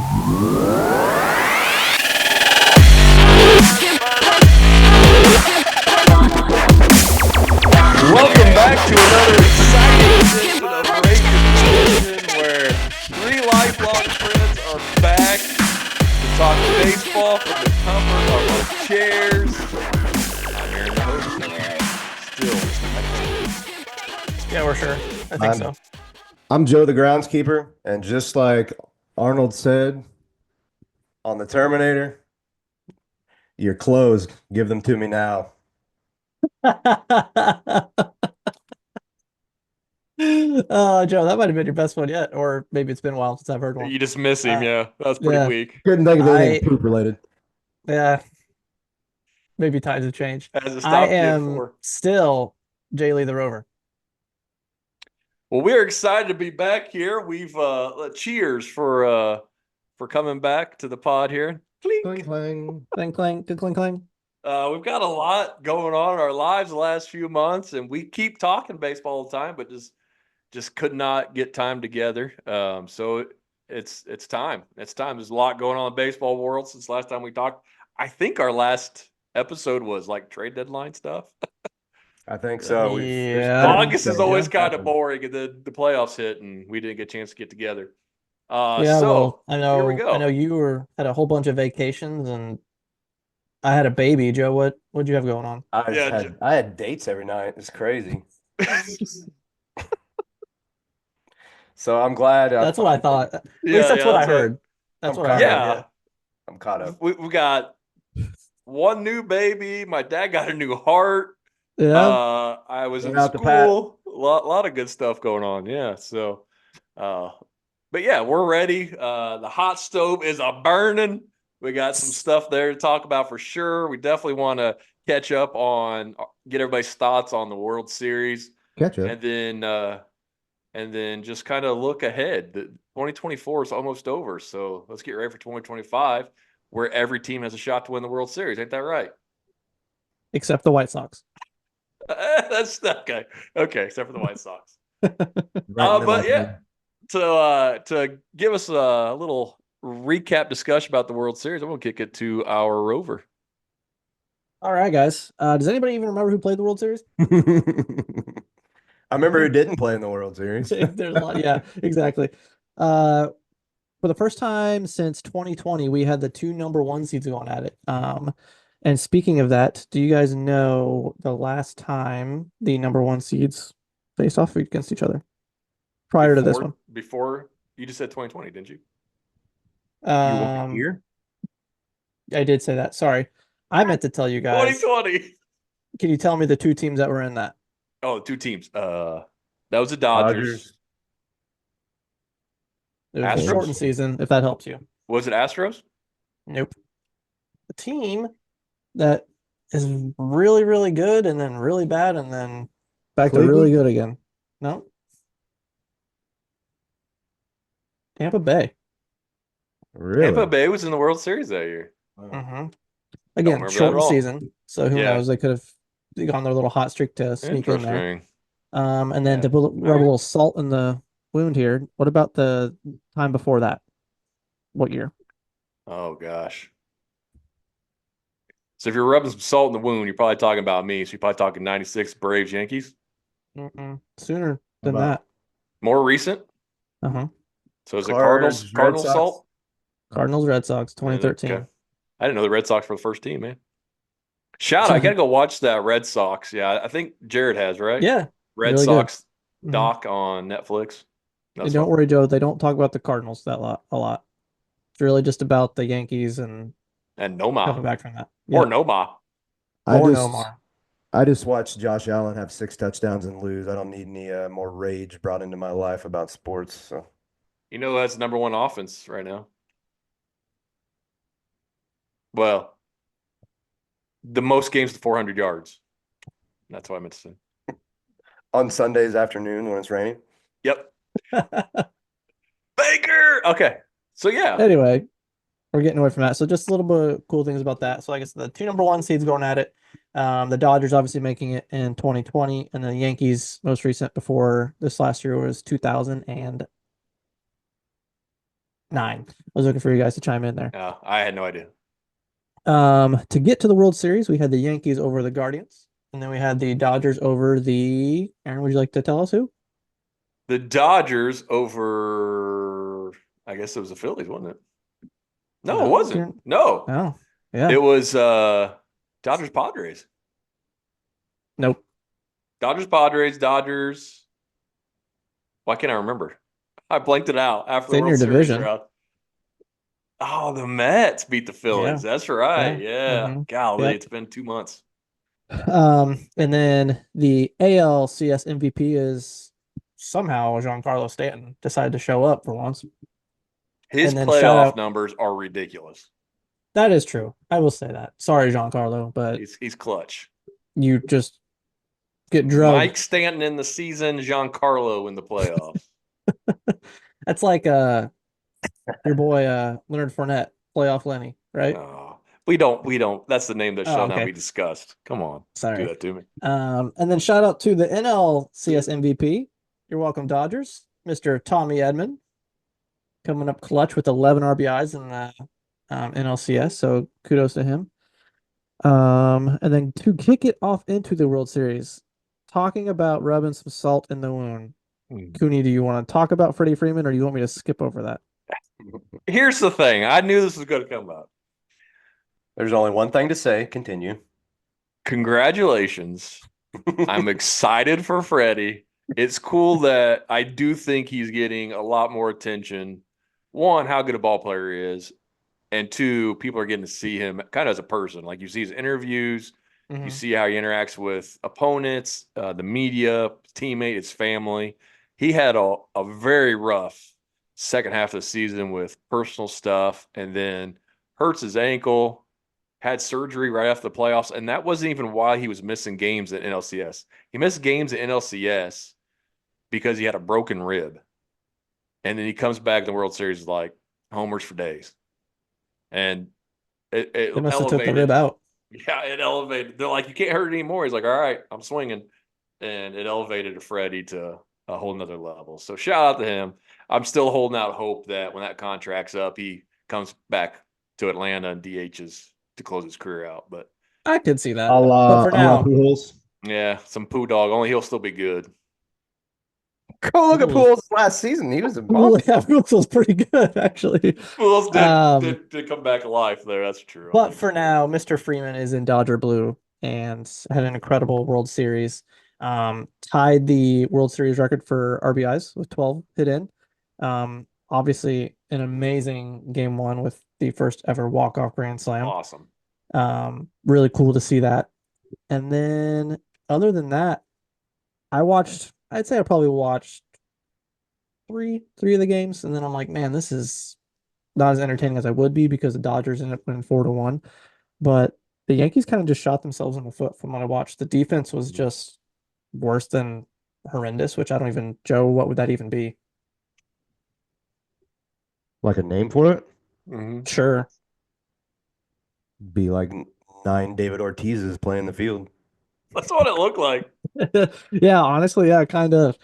Welcome back to another exciting edition of Rake, where three lifelong friends are back to talk baseball from the comfort of our chairs. I'm Aaron, the host. Still. Yeah, we're sure. I think so. I'm Joe the groundskeeper, and just like Arnold said on the Terminator, your clothes, give them to me now. Joe, that might have been your best one yet, or maybe it's been a while since I've heard one. You just miss him, yeah. That was pretty yeah. weak. Couldn't think of anything poop related. Yeah, maybe times have changed. Has it I stopped yet am before? still Jay Lee the Rover. Well, we're excited to be back here. We've cheers for coming back to the pod here. Cling, clang. Clang, clang, clang, clang. We've got a lot going on in our lives the last few months, and we keep talking baseball all the time, but just could not get time together. So it's time. It's time. There's a lot going on in the baseball world since last time we talked. I think our last episode was like trade deadline stuff. I think so. Yeah. August is always kind of boring, and the playoffs hit, and we didn't get a chance to get together. Well, I know. Here we go. I know you had a whole bunch of vacations, and I had a baby. Joe, what'd you have going on? I had dates every night. It's crazy. So I'm glad. That's what I thought. At least that's what I heard. That's what I heard. Yeah, I'm caught up. We got one new baby. My dad got a new heart. Yeah. I was in school. A lot of good stuff going on. Yeah. So, but yeah, we're ready. The hot stove is a burning. We got some stuff there to talk about for sure. We definitely want to catch up on, get everybody's thoughts on the World Series. Catch up. And then just kind of look ahead. 2024 is almost over. So let's get ready for 2025, where every team has a shot to win the World Series. Ain't that right? Except the White Sox. That's okay. Okay, except for the White Sox. But yeah, to give us a little recap discussion about the World Series, I'm gonna kick it to our rover. All right, guys. Does anybody even remember who played the World Series? I remember who didn't play in the World Series. There's a lot. Yeah, exactly. For the first time since 2020, we had the two number one seeds going at it. And speaking of that, do you guys know the last time the number one seeds faced off against each other prior to this one? Before you just said 2020, didn't you? Here? I did say that. Sorry. I meant to tell you guys. 2020. Can you tell me the two teams that were in that? Oh, two teams. That was the Dodgers. It was a shortened season, if that helps you. Was it Astros? Nope. The team that is really, really good and then really bad and then back to really good again. No. Tampa Bay. Really? Tampa Bay was in the World Series that year. Mm-hmm. Again, shortened season. So who knows? They could have gone their little hot streak to sneak in there. And then to rub a little salt in the wound here, what about the time before that? What year? Oh, gosh. So if you're rubbing some salt in the wound, you're probably talking about me. So you're probably talking 96 Braves Yankees? Sooner than that. More recent? Uh-huh. So is it Cardinals salt? Cardinals, Red Sox, 2013. Okay. I didn't know the Red Sox were the first team, man. Shout out. I got to go watch that Red Sox. Yeah, I think Jared has, right? Yeah. Red really Sox doc on Netflix. And don't worry, Joe. They don't talk about the Cardinals a lot. It's really just about the Yankees and Nomar. Coming back from that. Or Nomar. I just watched Josh Allen have 6 touchdowns and lose. I don't need any more rage brought into my life about sports. So, you know, that's number one offense right now. Well, the most games to 400 yards. That's what I meant to say. On Sundays afternoon when it's raining? Yep. Baker! Okay. So, yeah. Anyway, we're getting away from that. So just a little bit of cool things about that. So I guess the two number one seeds going at it. The Dodgers obviously making it in 2020. And the Yankees most recent before this last year was 2000 and 9. I was looking for you guys to chime in there. I had no idea. To get to the World Series, we had the Yankees over the Guardians, and then we had the Dodgers over the. Aaron, would you like to tell us who? The Dodgers over, I guess it was the Phillies, wasn't it? No, it No, wasn't. No, oh, yeah, it was Dodgers Padres. nope. Dodgers Padres, Dodgers. Why can't I remember? I blanked it out after It's the in World your Series division. round. Oh, the Mets beat the Yeah, Phillies. That's right. yeah. Yeah. Golly, Yep. it's been 2 months. And then the ALCS MVP is somehow Giancarlo Stanton decided to show up for once. His And then shout playoff out, numbers are ridiculous. that is true. I will say that. Sorry, Giancarlo, but He's clutch. you just get drugged. Mike Stanton in the season, Giancarlo in the playoffs. That's like your boy Leonard Fournette, playoff Lenny, right? Oh, we don't. That's the name that Oh, shall not okay. be discussed. Come on, do Sorry. that to me. And then shout out to the NLCS MVP. You're welcome, Dodgers. Mr. Tommy Edman coming up clutch with 11 RBIs in the NLCS. So kudos to him. And then to kick it off into the World Series, talking about rubbing some salt in the wound. Cooney, do you want to talk about Freddie Freeman or do you want me to skip over that? Here's the thing. I knew this was going to come up. There's only one thing to say. Continue. Congratulations. I'm excited for Freddie. It's cool that I do think he's getting a lot more attention. One, how good a ball player he is. And two, people are getting to see him kind of as a person. Like you see his interviews, you see how he interacts with opponents, the media, teammate, his family. He had a very rough second half of the season with personal stuff and then hurts his ankle, had surgery right after the playoffs. And that wasn't even why he was missing games at NLCS. He missed games at NLCS because he had a broken rib. And then he comes back in the World Series like homers for days. And it They must have took the rib elevated. out. Yeah, it elevated. They're like, you can't hurt it anymore. He's like, all right, I'm swinging. And it elevated Freddie to a whole nother level. So shout out to him. I'm still holding out hope that when that contract's up, he comes back to Atlanta and DHs to close his career out. But I could see that. A But for la now, Pujols. yeah, some poo dog. Only he'll still be good. Go look at Pujols. Pujols last season. He was a Well, monster. yeah, Pujols pretty good actually. Bulls Um, did come back alive there. That's true. but for now, Mr. Freeman is in Dodger blue and had an incredible World Series. Tied the World Series record for RBIs with 12 hit in. Obviously an amazing game one with the first ever walk-off grand slam. Awesome. Really cool to see that. And then other than that, I'd say I probably watched three of the games, and then I'm like, man, this is not as entertaining as I would be because the Dodgers ended up winning 4-1. But the Yankees kind of just shot themselves in the foot from what I watched. The defense was just worse than horrendous, which I don't even, Joe, what would that even be? Like a name for it? Mm-hmm. Sure. Be like 9 David Ortiz's playing the field. That's what it looked like. Yeah, honestly, yeah, kind of.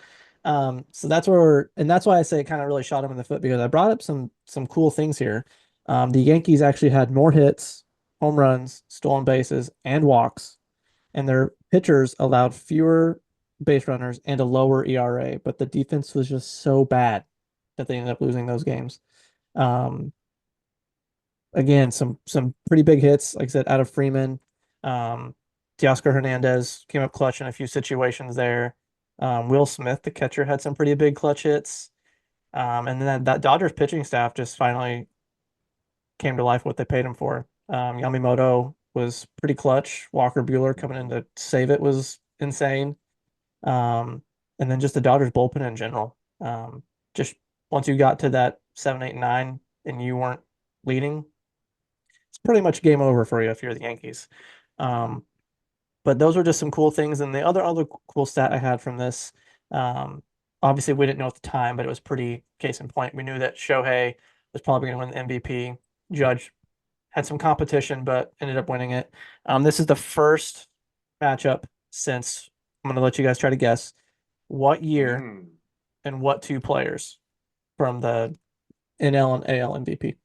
So that's why I say it kind of really shot him in the foot because I brought up some cool things here. The Yankees actually had more hits, home runs, stolen bases, and walks, and their pitchers allowed fewer base runners and a lower ERA, but the defense was just so bad that they ended up losing those games. Um, Again, some pretty big hits, like I said, out of Freeman. Teoscar Hernandez came up clutch in a few situations there. Will Smith, the catcher, had some pretty big clutch hits. And then that Dodgers pitching staff just finally came to life what they paid him for. Yamamoto was pretty clutch. Walker Buehler coming in to save it was insane. Um, and then just the Dodgers bullpen in general. Just once you got to that 7, 8, 9 and you weren't leading, it's pretty much game over for you if you're the Yankees. Um, but those were just some cool things. And the other cool stat I had from this, um, obviously we didn't know at the time, but it was pretty case in point. We knew that Shohei was probably going to win the MVP. Judge had some competition, but ended up winning it. This is the first matchup since I'm going to let you guys try to guess what year and what two players from the NL and AL MVP.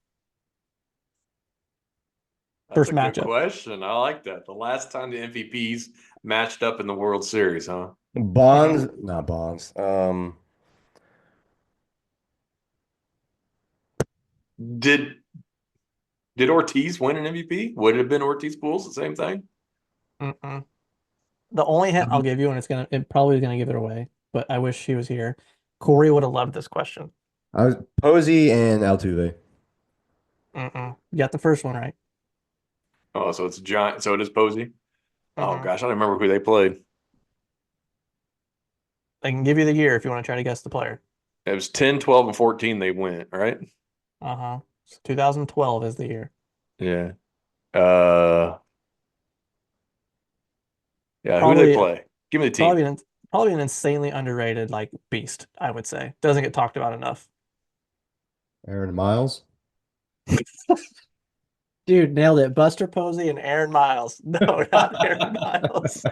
That's First a good matchup. question. I like that. The last time the MVPs matched up in the World Series, huh? Bonds, not Bonds. Did did Ortiz win an MVP? Would it have been Ortiz Pools the same thing? Mm-mm. The only hint I'll give you, and it probably is gonna give it away, but I wish he was here. Corey would have loved this question. I was Posey and Altuve. Mm-mm. You got the first one right. Oh, so it's a giant. So it is Posey. Oh Mm-hmm. gosh, I don't remember who they played. I can give you the year if you want to try to guess the player. It was 10, 12, and 14 they went, right? Uh-huh. So 2012 is the year. Yeah. Uh yeah, who they Probably play? Give me the team. probably an probably an insanely underrated like beast, I would say. Doesn't get talked about enough. Aaron Miles. Dude, nailed it. Buster Posey and Aaron Miles. No, not Aaron Miles.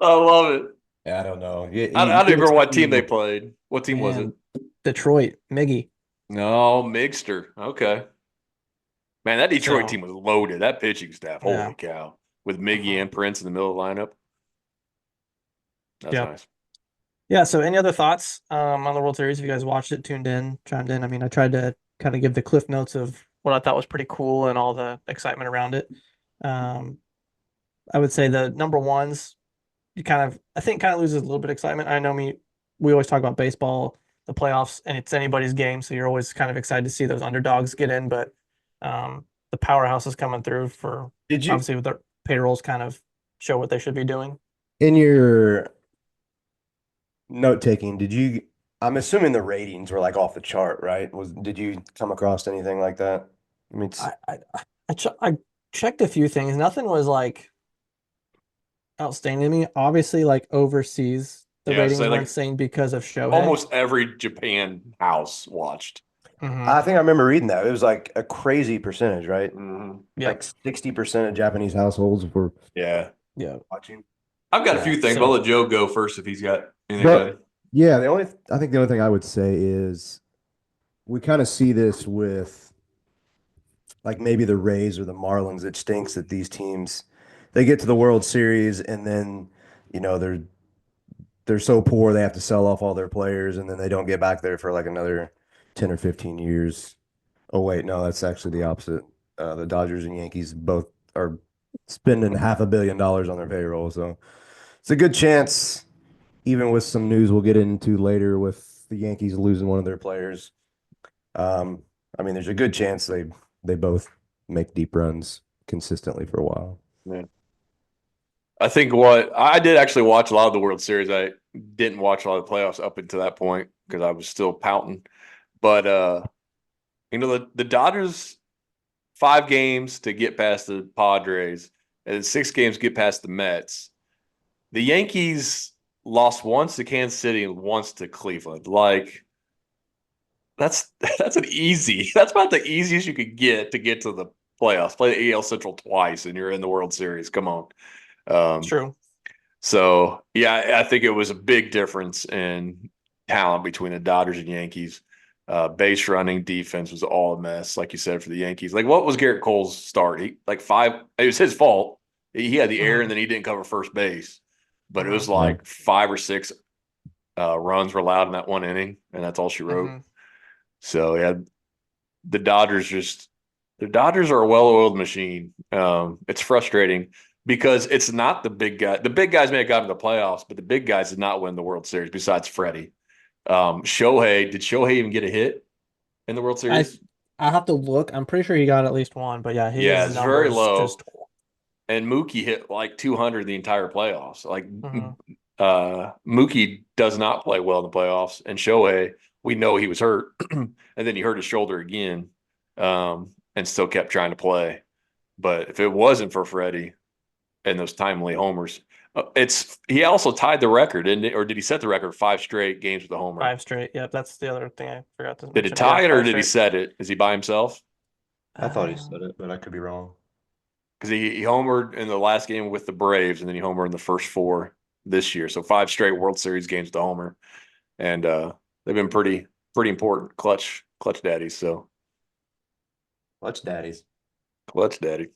I love it. Yeah, I don't know. You, I you, don't you even gotta remember tell what me team they more. played. What team was it? Man, Detroit, Miggy. No, Mixter. Okay. Man, that Detroit So team was loaded. That pitching staff, yeah. holy cow. With Miggy Uh-huh. and Prince in the middle of the lineup. That's Yep. nice. Yeah, so any other thoughts on the World Series? If you guys watched it, tuned in, chimed in. I mean, I tried to kind of give the cliff notes of what I thought was pretty cool and all the excitement around it. Um, I would say the number ones, you kind of, I think, kind of loses a little bit of excitement. I know we always talk about baseball, the playoffs, and it's anybody's game, so you're always kind of excited to see those underdogs get in. But the powerhouse is coming through for Did you obviously with their payrolls kind of show what they should be doing. in your note taking, did you I'm assuming the ratings were like off the chart, right? Did you come across anything like that? I mean, I checked a few things. Nothing was like outstanding to me. Obviously, like overseas, the Yeah, ratings so were like insane because of Shohei. almost every Japan house watched. Hmm. I think I remember reading that. It was like a crazy percentage, right? Like Yep. 60% of Japanese households were Yeah. Yeah. watching. I've got a Yeah. few things, but I'll So let Joe go first if he's got anything But good. yeah, I think the only thing I would say is we kind of see this with like maybe the Rays or the Marlins. It stinks that these teams they get to the World Series and then they're so poor they have to sell off all their players and then they don't get back there for like another 10 or 15 years. Oh wait, no, that's actually the opposite. The Dodgers and Yankees both are spending $500 million on their payroll, so it's a good chance, even with some news we'll get into later with the Yankees losing one of their players. Um, I mean, there's a good chance they both make deep runs consistently for a while. Yeah. I think what I did actually watch a lot of the World Series. I didn't watch a lot of the playoffs up until that point because I was still pouting. But the Dodgers 5 games to get past the Padres and then 6 games to get past the Mets. The Yankees lost once to Kansas City and once to Cleveland. Like that's that's an easy. That's about the easiest you could get to the playoffs. Play the AL Central twice and you're in the World Series. Come on. it's Um, true. so yeah, I think it was a big difference in talent between the Dodgers and Yankees. Base running defense was all a mess, like you said, for the Yankees. Like, what was Garrett Cole's start? Like five. It was his fault. He had the air, Hmm. and then he didn't cover first base. But it Hmm. was Yeah. like 5 or 6 runs were allowed in that one inning, and that's all she wrote. Hmm. So yeah, the Dodgers just the Dodgers are a well-oiled machine. It's frustrating because it's not the big guy. The big guys may have gotten to the playoffs, but the big guys did not win the World Series besides Freddie. Did Shohei even get a hit in the World I Series? I have to look. I'm pretty sure he got at least one, but yeah, Yeah, his it's very numbers low. just. And Mookie hit like 200 the entire playoffs. Like Hmm. Mookie does not play well in the playoffs, and Shohei, we know he was hurt, and then he hurt his shoulder again, and still kept trying to play. But if it wasn't for Freddie and those timely homers, it's he also tied the record, didn't it? Or did he set the record 5 straight games with a homer? 5 straight. Yep, that's the other thing I forgot to Did it mention. But yeah, tie it or five did he straight. set it? Is he by himself? I thought he Uh, said it, but I could be wrong. Because he homered in the last game with the Braves, and then he homered in the first 4 this year. So 5 straight World Series games to homer, and they've been pretty. pretty important clutch daddies. So Clutch daddies. clutch daddy.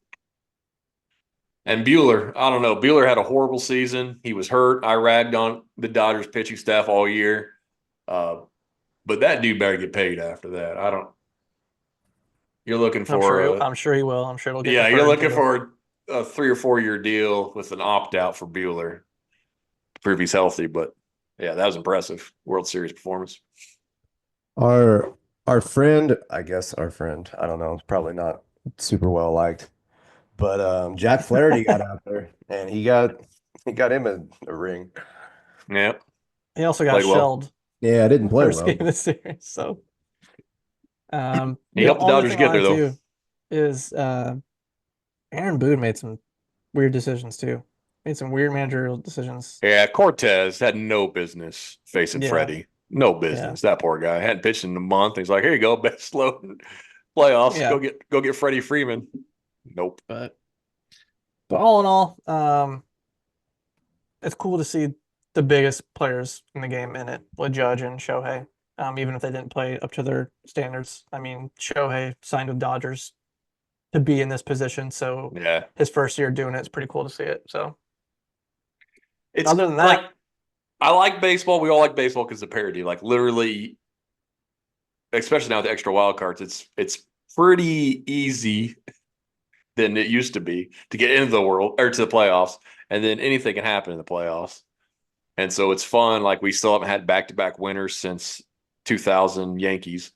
And Bueller, I don't know. Bueller had a horrible season. He was hurt. I ragged on the Dodgers pitching staff all year. Uh, but that dude better get paid after that. I don't. You're looking for a I'm sure he will. I'm sure it'll get yeah. You're deferred looking too. for a 3 or 4 year deal with an opt out for Bueller to prove he's healthy. But yeah, that was impressive. World Series performance. Our our friend, I guess our friend, I don't know, probably not super well liked, but Jack Flaherty got out there and he got him a ring. Yeah, He also got played well. shelled Yeah, I didn't play first game well. of the series. So He the helped the only Dodgers thing get I'll there add though. too is Aaron Boone made some weird decisions too. Made some weird managerial decisions. Yeah, Cortez had no business facing Yeah, Freddie. No yeah, business. That poor guy hadn't pitched in a month. He's like, here you go, best load playoffs. yeah. Go get Freddie Freeman. Nope. But all in all, it's cool to see the biggest players in the game in it with Judge and Shohei. Even if they didn't play up to their standards. I mean, Shohei signed with Dodgers to be in this position, so Yeah. his first year doing it's pretty cool to see it. So It's other than like that, I like baseball. We all like baseball because of parity. Like literally, especially now with the extra wild cards, it's pretty easy than it used to be to get into the world or to the playoffs. And then anything can happen in the playoffs. And so it's fun. Like we still haven't had back to back winners since 2000 Yankees.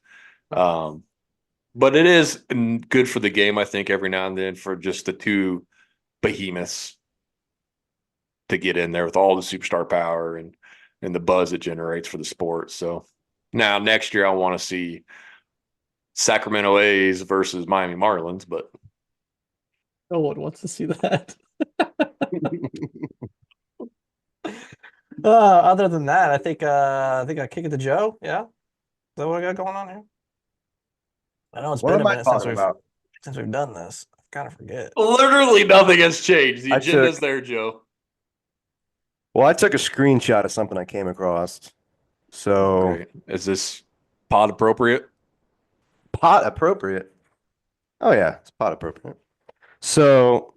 Um, but it is good for the game, I think, every now and then for just the two behemoths to get in there with all the superstar power and the buzz it generates for the sport. So now next year I want to see Sacramento A's versus Miami Marlins, but no one wants to see that. Other than that, I think I kick it to Joe. Yeah, is that what I got going on here? I know it's What been a am I minute talking about? since we've done this. I kind of forget. literally nothing has changed. The I took agenda's there, Joe. well, I took a screenshot of something I came across. Oh, So great. Is this pod appropriate? pot appropriate. Oh yeah, it's pot appropriate. So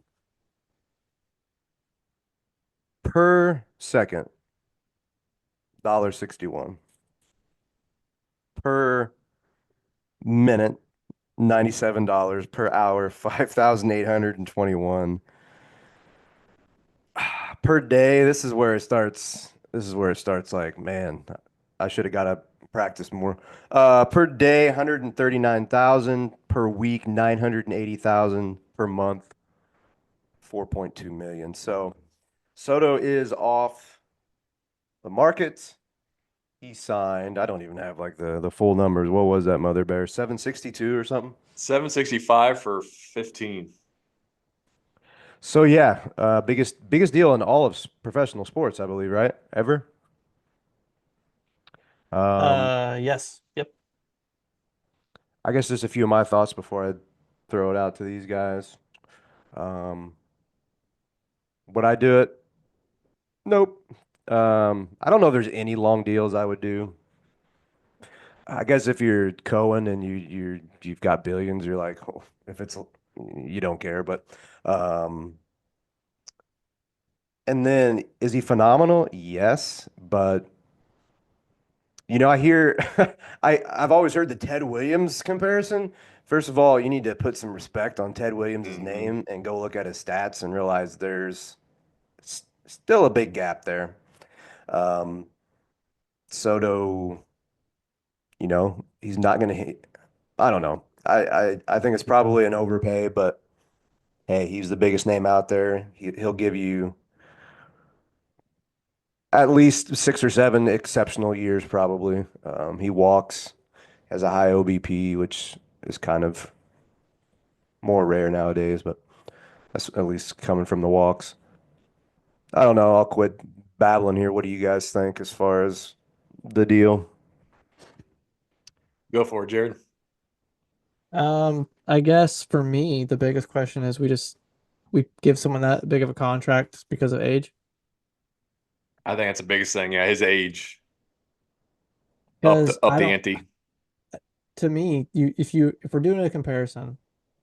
per second, $1.61. Per minute, $97. Per hour, 5,821. Per day, this is where it starts. This is where it starts like, man, I should have got to practice more. Per day, 139,000. Per week, 980,000. Per month, 4.2 million. So Soto is off the market. He signed. I don't even have like the full numbers. What was that, Mother Bear? 762 or something? 765 for 15. So yeah, biggest deal in all of professional sports, I believe, right? Ever. Um, Yes, yep. I guess just a few of my thoughts before I throw it out to these guys. Um, would I do it? Nope. I don't know if there's any long deals I would do. I guess if you're Cohen and you've got billions, you're like, oh, if it's you don't care. But and then is he phenomenal? Yes, but I hear I've always heard the Ted Williams comparison. First of all, you need to put some respect on Ted Williams' Mm-hmm. name and go look at his stats and realize there's still a big gap there. Um, Soto, he's not going to hit. I don't know. I think it's probably an overpay, but hey, he's the biggest name out there. He'll give you at least 6 or 7 exceptional years, probably. He walks, has a high OBP, which is kind of more rare nowadays, but that's at least coming from the walks. I don't know. I'll quit babbling here. What do you guys think as far as the deal? Go for it, Jared. I guess for me, the biggest question is we give someone that big of a contract because of age. I think that's the biggest thing. Yeah, his age Because up the ante. to me, if we're doing a comparison,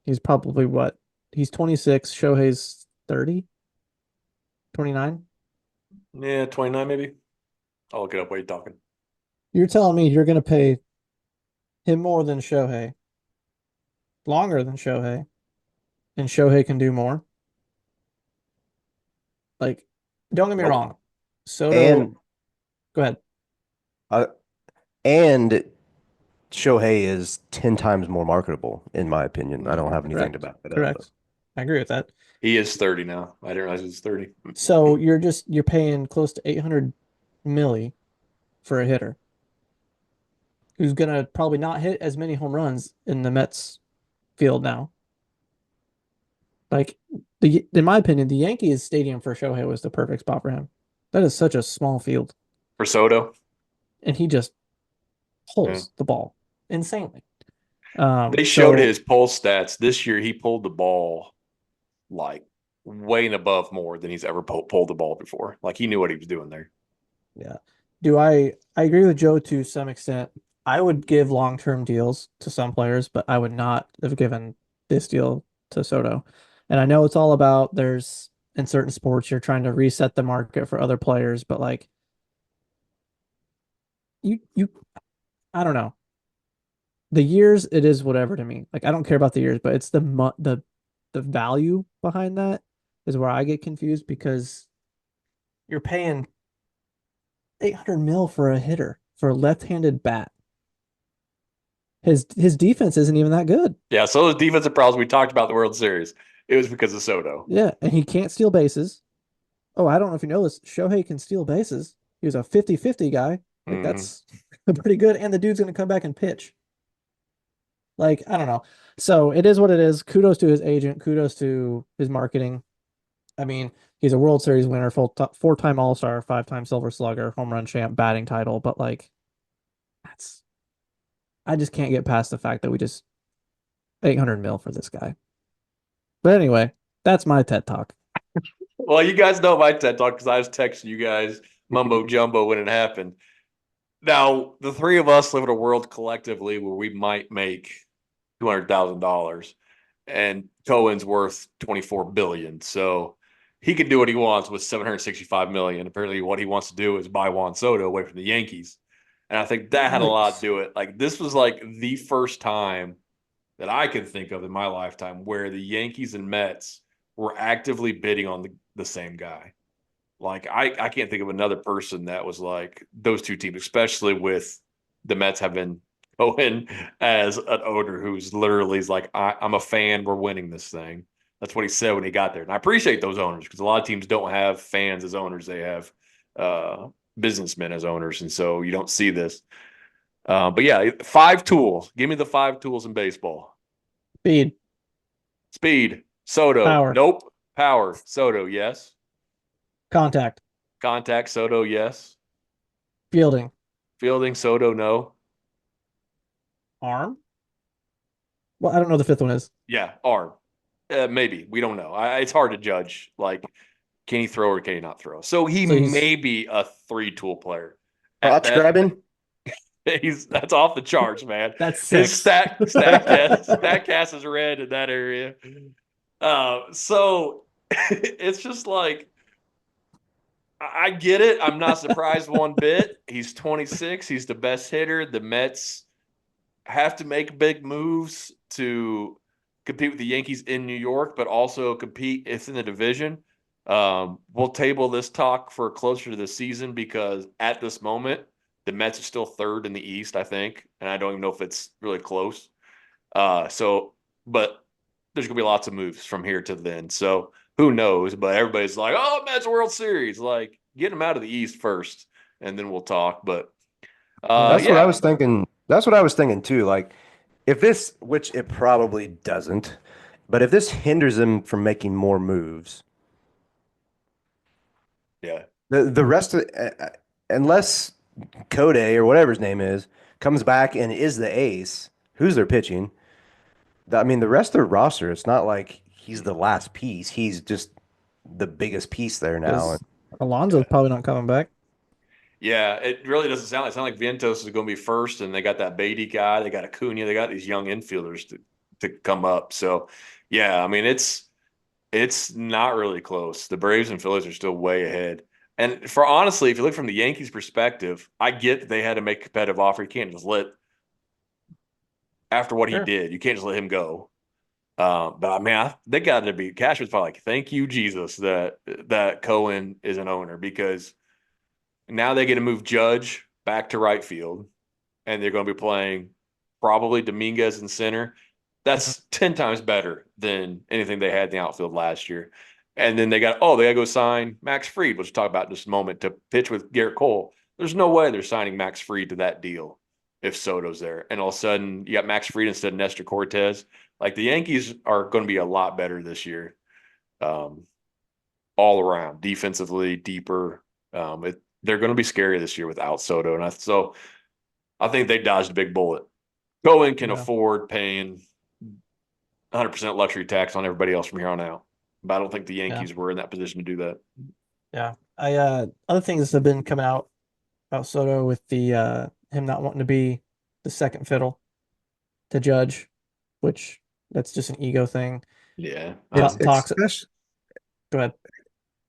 he's probably what? He's 26, Shohei's 30, 29. Yeah, 29 maybe. I'll look it up while you're talking. You're telling me you're gonna pay him more than Shohei, longer than Shohei, and Shohei can do more? Like, don't get me Nope. wrong. Soto, And go ahead. uh, and Shohei is 10 times more marketable, in my opinion. I don't have anything to Correct. back it up, but Correct. I agree with that. He is 30 now. I didn't realize he was 30. So you're paying close to 800 milli for a hitter who's gonna probably not hit as many home runs in the Mets field now. Like in my opinion, the Yankees stadium for Shohei was the perfect spot for him. That is such a small field, For Soto, and he just yeah. pulls the ball insanely. They showed So his pulse stats this year. He pulled the ball like way and above more than he's ever pulled the ball before. Like he knew what he was doing there. yeah, I agree with Joe to some extent. I would give long-term deals to some players, but I would not have given this deal to Soto. And I know it's all about there's in certain sports you're trying to reset the market for other players, but like you I don't know. The years it is whatever to me. Like I don't care about the years, but it's the value behind that is where I get confused because you're paying 800 mil for a hitter for a left-handed bat. His defense isn't even that good. Yeah. So those defensive problems we talked about in the World Series, it was because of Soto. Yeah, and he can't steal bases. Oh, I don't know if you know this. Shohei can steal bases. He was a 50-50 guy. Like Mm-hmm. that's pretty good. And the dude's gonna come back and pitch. Like, I don't know. So it is what it is. Kudos to his agent. Kudos to his marketing. I mean, he's a World Series winner, four-time All-Star, five-time Silver Slugger, home run champ, batting title. But like, that's I just can't get past the fact that we just 800 mil for this guy. But anyway, that's my TED talk. Well, you guys know my TED talk because I was texting you guys mumbo jumbo when it happened. Now, the three of us live in a world collectively where we might make $200,000, and Cohen's worth 24 billion. So he can do what he wants with 765 million. Apparently, what he wants to do is buy Juan Soto away from the Yankees, and I think that had a lot to Yikes. do it. Like this was like the first time that I can think of in my lifetime where the Yankees and Mets were actively bidding on the same guy. Like I can't think of another person that was like those two teams, especially with the Mets having Cohen as an owner who's literally is like, I'm a fan, we're winning this thing. That's what he said when he got there. And I appreciate those owners because a lot of teams don't have fans as owners. They have businessmen as owners. And so you don't see this. But yeah, five tools. Give me the five tools in baseball. Speed, Speed, Soto. power, Nope. Power, Soto, yes. contact, Contact, Soto, yes. fielding, Fielding, Soto, no. arm. Well, I don't know the fifth one is. Yeah, arm. Maybe. We don't know. It's hard to judge. Like, can he throw or can he not throw? So he So he's may be a three-tool player. At crotch best, grabbing. that's off the charts, man. that's His six. Statcast is red in that area. So it's just like I get it. I'm not surprised one bit. He's 26. He's the best hitter. The Mets have to make big moves to compete with the Yankees in New York, but also compete if in the division. We'll table this talk for closer to the season because at this moment, the Mets are still third in the East, I think, and I don't even know if it's really close. But there's gonna be lots of moves from here to then. So who knows? But everybody's like, "Oh, Mets World Series!" Like, get them out of the East first, and then we'll talk. But Yeah. That's what I yeah, was thinking. That's what I was thinking too. Like, if this, which it probably doesn't, but if this hinders him from making more moves, yeah. the rest of, unless Code or whatever his name is comes back and is the ace, who's their pitching? I mean, the rest of the roster, it's not like he's the last piece. He's just the biggest piece there now. Because Alonso's probably not coming back. Yeah, it really doesn't sound like Vientos is going to be first, and they got that Beatty guy, they got Acuna, they got these young infielders to come up. So, yeah, I mean it's not really close. The Braves and Phillies are still way ahead. And for honestly, if you look from the Yankees' perspective, I get that they had to make a competitive offer. You can't just let after what he Sure. did, you can't just let him go. But I mean, they got to be Cash was probably like, "Thank you, Jesus, that Cohen is an owner," because now they get to move Judge back to right field, and they're going to be playing probably Dominguez in center. Mhm. That's 10 times better than anything they had in the outfield last year. And then they got to go sign Max Fried, which we'll talk about in just a moment, to pitch with Garrett Cole. There's no way they're signing Max Fried to that deal if Soto's there. And all of a sudden, you got Max Fried instead of Nestor Cortez. Like the Yankees are going to be a lot better this year, um, all around, defensively, deeper. They're going to be scary this year without Soto. So I think they dodged a big bullet. Cohen can Yeah. afford paying 100% luxury tax on everybody else from here on out. But I don't think the Yeah. Yankees were in that position to do that. Yeah. Other things have been coming out about Soto with the him not wanting to be the second fiddle to Judge, which that's just an ego thing. Yeah. It's Talks. especially, Go ahead.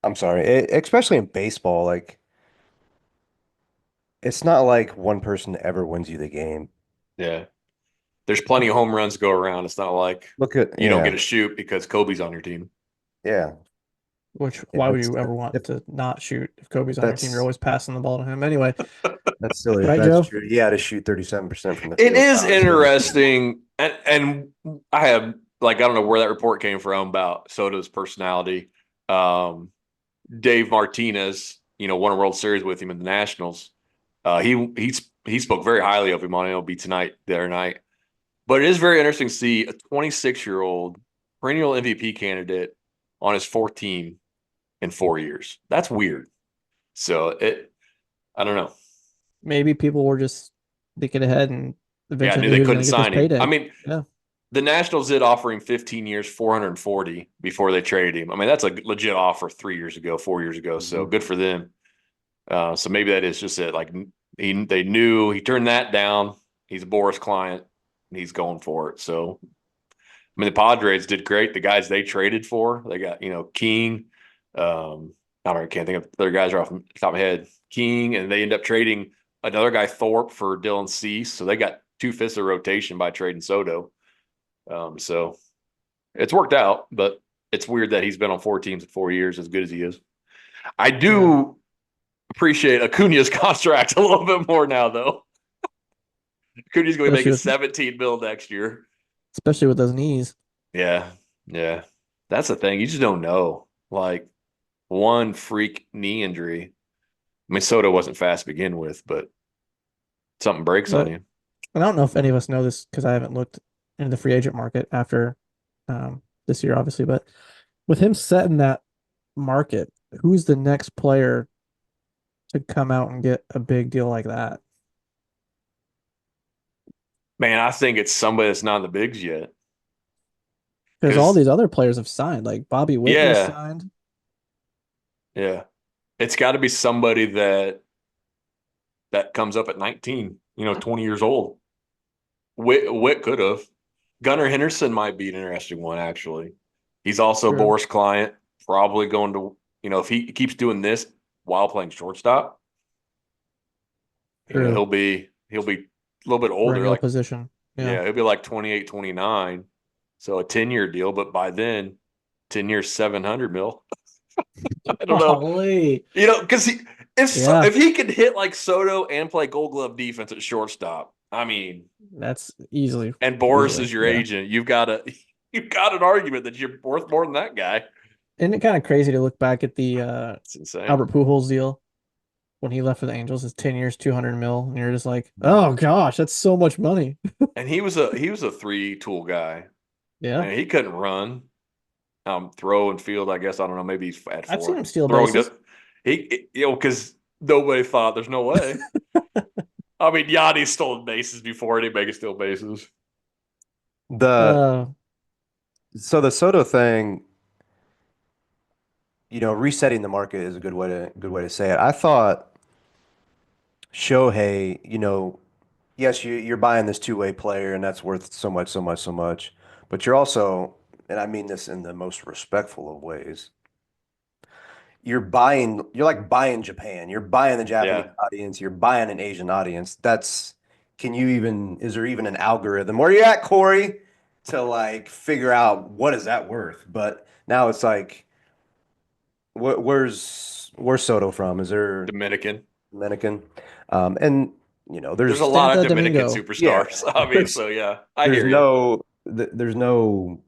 I'm sorry, especially in baseball, like it's not like one person ever wins you the game. Yeah. There's plenty of home runs to go around. It's not like Look at, you don't get yeah, a shoot because Kobe's on your team. yeah, Which yeah. why would you ever want to not shoot if Kobe's on your team? You're That's always passing the ball to him anyway, that's silly. If right, that's Joe? true, you had to shoot 37% from the It field. is Wow, that's silly. interesting. And I have, like, I don't know where that report came from about Soto's personality. Um, Dave Martinez, won a World Series with him in the Nationals. He spoke very highly of him on MLB Tonight the other night. But it is very interesting to see a 26-year-old perennial MVP candidate on his fourth team in 4 years. That's weird. So I don't know. Maybe people were just thinking ahead and Yeah, I eventually knew knew he they was going couldn't to get this sign him. I payday. mean, Yeah, the Nationals did offer him 15 years, 440 before they traded him. I mean, that's a legit offer 3 years ago, 4 years ago. So Mhm. good for them. So maybe that is just it. Like they knew he turned that down. He's a Boris client. He's going for it. So I mean, the Padres did great. The guys they traded for, they got King. I don't know, can't think of their guys are off the top of my head. King, and they end up trading another guy Thorpe for Dylan Cease. So they got 2/5 of rotation by trading Soto. So it's worked out, but it's weird that he's been on 4 teams in 4 years, as good as he is. I yeah. do appreciate Acuna's contract a little bit more now, though. Acuna's going to be Especially making with 17 mil next year. especially with those knees. Yeah, yeah, that's the thing. You just don't know. Like one freak knee injury. I mean, Soto wasn't fast to begin with, but something breaks on But you. I don't know if any of us know this because I haven't looked into the free agent market after this year, obviously. But with him setting that market, who's the next player to come out and get a big deal like that? Man, I think it's somebody that's not in the bigs yet. Because all Because these other players have signed, like Bobby Witt just yeah, signed. yeah, it's got to be somebody that comes up at 19, 20 years old. Witt could have. Gunnar Henderson might be an interesting one, actually. He's also a True, Boris client, probably going to, if he keeps doing this while playing shortstop, true. he'll be a little bit older, Perennial like, position. Yeah. yeah, he'll be like 28, 29. So a 10-year deal, but by then, 10 years, 700 mil. I don't know. Golly. Because if Yeah, he could hit like Soto and play Gold Glove defense at shortstop, I mean, that's easily, and Boris easily. is your Yeah. agent, you've got an argument that you're worth more than that guy. Isn't it kind of crazy to look back at the It's insane. Albert Pujols deal when he left for the Angels? It's 10 years, 200 mil, and you're just like, oh gosh, that's so much money. And he was a three-tool guy. Yeah. And he couldn't run, throw and field. I guess I don't know. Maybe he's at I've seen four him steal throwing. bases. Because nobody thought there's no way. I mean, Yanni's stolen bases before anybody can steal bases. The Uh, so the Soto thing, resetting the market is a good way to say it. I thought Shohei, yes, you're buying this two-way player, and that's worth so much, so much, so much. But you're also, and I mean this in the most respectful of ways, you're like buying Japan. You're buying the Japanese Yeah, audience. You're buying an Asian audience. Is there even an algorithm? Where you at, Corey? To like figure out what is that worth? But now it's like, where's Soto from? Is there Dominican. Dominican? And There's a there's lot of Santo Dominican Domingo. yeah, superstars. I mean, there's so yeah, I there's hear you. no there's no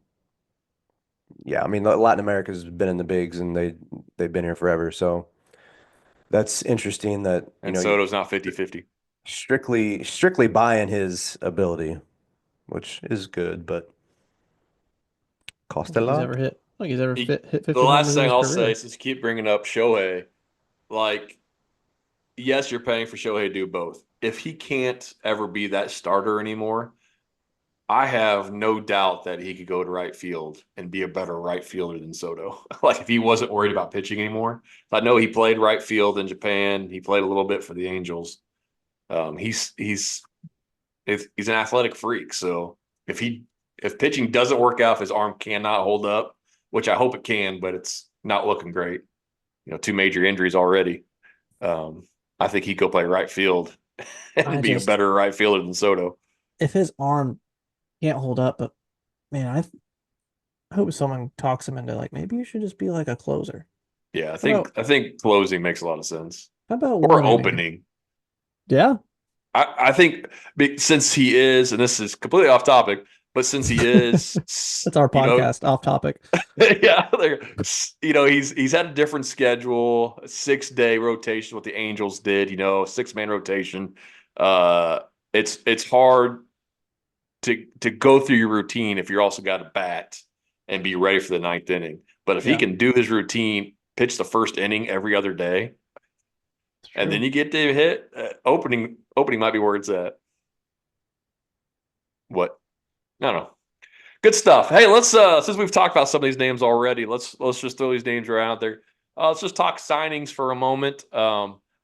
yeah. I mean, Latin America's been in the bigs, and they've been here forever. So that's interesting that And you Soto's not 50-50. strictly buying his ability, which is good, but I cost don't a think he's ever lot. hit. I don't think he's ever hit The 50 last homers in thing his I'll say, career. since you keep bringing up Shohei, like, yes, you're paying for Shohei to do both. If he can't ever be that starter anymore, I have no doubt that he could go to right field and be a better right fielder than Soto. Like if he wasn't worried about pitching anymore. I know he played right field in Japan. He played a little bit for the Angels. He's an athletic freak. So if he if pitching doesn't work out, if his arm cannot hold up, which I hope it can, but it's not looking great. Two major injuries already. Um, I think he'd go play right field I and be a just, better right fielder than Soto. if his arm can't hold up, but man, I hope someone talks him into like maybe you should just be like a closer. Yeah, I How think about I think closing makes a lot of sense. how about Or one inning? opening. Yeah, I think since he is, and this is completely off topic, but since he is, that's our podcast off topic. yeah, he's had a different schedule, a 6-day rotation, what the Angels did, 6-man rotation. Uh, it's hard to go through your routine if you're also got a bat and be ready for the ninth inning. But if he Yeah, can do his routine, pitch the first inning every other day, it's and then true. you get to hit opening might be where it's at. What? No, no. Good stuff. Hey, let's since we've talked about some of these names already, let's just throw these names around there. Let's just talk signings for a moment.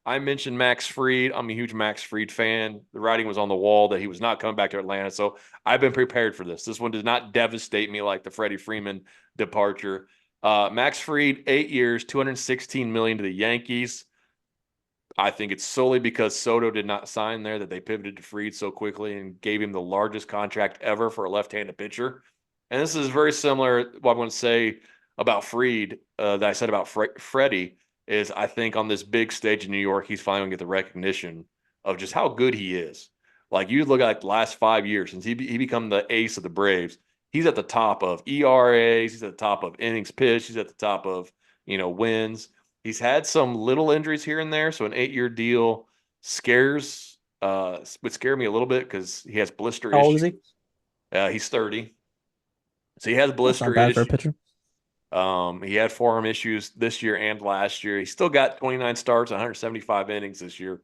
I mentioned Max Fried. I'm a huge Max Fried fan. The writing was on the wall that he was not coming back to Atlanta, so I've been prepared for this. This one did not devastate me like the Freddie Freeman departure. Max Fried, 8 years, 216 million to the Yankees. I think it's solely because Soto did not sign there that they pivoted to Fried so quickly and gave him the largest contract ever for a left-handed pitcher. And this is very similar. What I want to say about Fried that I said about Freddie is I think on this big stage in New York, he's finally going to get the recognition of just how good he is. Like you look at like the last 5 years since he become the ace of the Braves, he's at the top of ERAs, he's at the top of innings pitched, he's at the top of wins. He's had some little injuries here and there, so an 8-year deal would scare me a little bit because he has blister How old is issues. he? He's 30, so he has That's not blister bad for a issues. pitcher. He had forearm issues this year and last year. He still got 29 starts, 175 innings this year,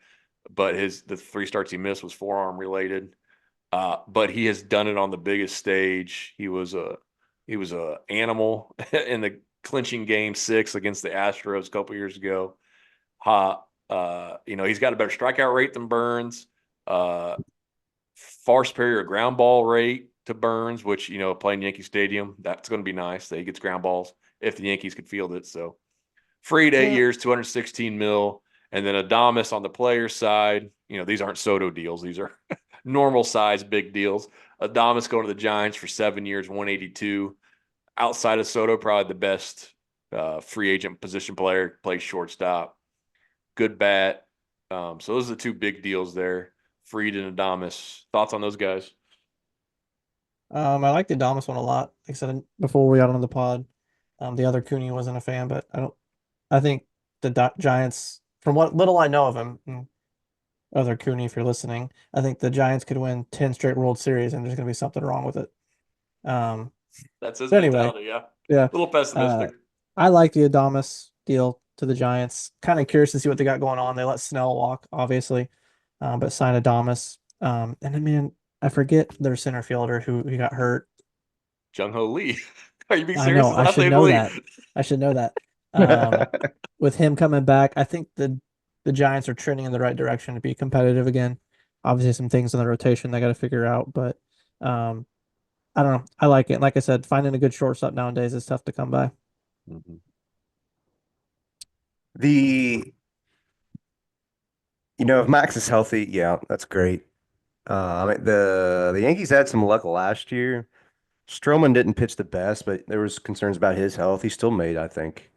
but the 3 starts he missed was forearm related. But he has done it on the biggest stage. He was a animal in the clinching game 6 against the Astros a couple years ago. He's got a better strikeout rate than Burns. Uh, Far superior ground ball rate to Burns, which playing Yankee Stadium, that's going to be nice that he gets ground balls if the Yankees could field it. So Freed, 8 years, 216 mil, and then Adames on the player side. These aren't Soto deals; these are normal size big deals. Adames going to the Giants for 7 years, 182. Outside of Soto, probably the best free agent position player, plays shortstop. Good bat. So those are the two big deals there. Freed and Adames. Thoughts on those guys? I like the Adamas one a lot. Like I said before we got on the pod, the other Cooney wasn't a fan, but I think the Giants, from what little I know of him, and other Cooney, if you're listening, I think the Giants could win 10 straight World Series, and there's going to be something wrong with it. Um, That's his but anyway, mentality. Yeah, a yeah, little uh, pessimistic. I like the Adamas deal to the Giants. Kind of curious to see what they got going on. They let Snell walk, obviously, but signed Adamas. And then, man, I forget their center fielder who he got hurt. Jung Ho Lee. Are you being I serious? know. His I last should name's know Lee. that. I should know that. Um, with him coming back, I think the the Giants are trending in the right direction to be competitive again. Obviously, some things in the rotation they got to figure out, but um, I don't know. I like it. Like I said, finding a good shortstop nowadays is tough to come by. Mhm. The if Max is healthy, yeah, that's great. I mean, the Yankees had some luck last year. Stroman didn't pitch the best, but there was concerns about his health. He still made, I think.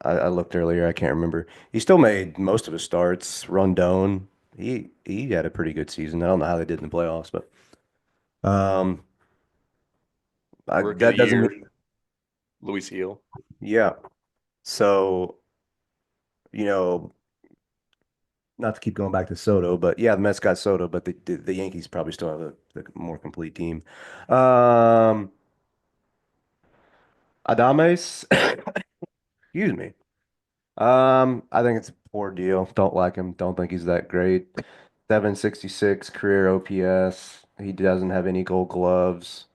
I looked earlier, I can't remember. He still made most of his starts. Rondon, he had a pretty good season. I don't know how they did in the playoffs, but um, Rookie of the that doesn't year, mean, Luis Hill. yeah. So, you know, not to keep going back to Soto, but yeah, the Mets got Soto, but the Yankees probably still have the more complete team. Um, Adames, excuse me. I think it's a poor deal. Don't like him. Don't think he's that great. 766 career OPS. He doesn't have any gold gloves.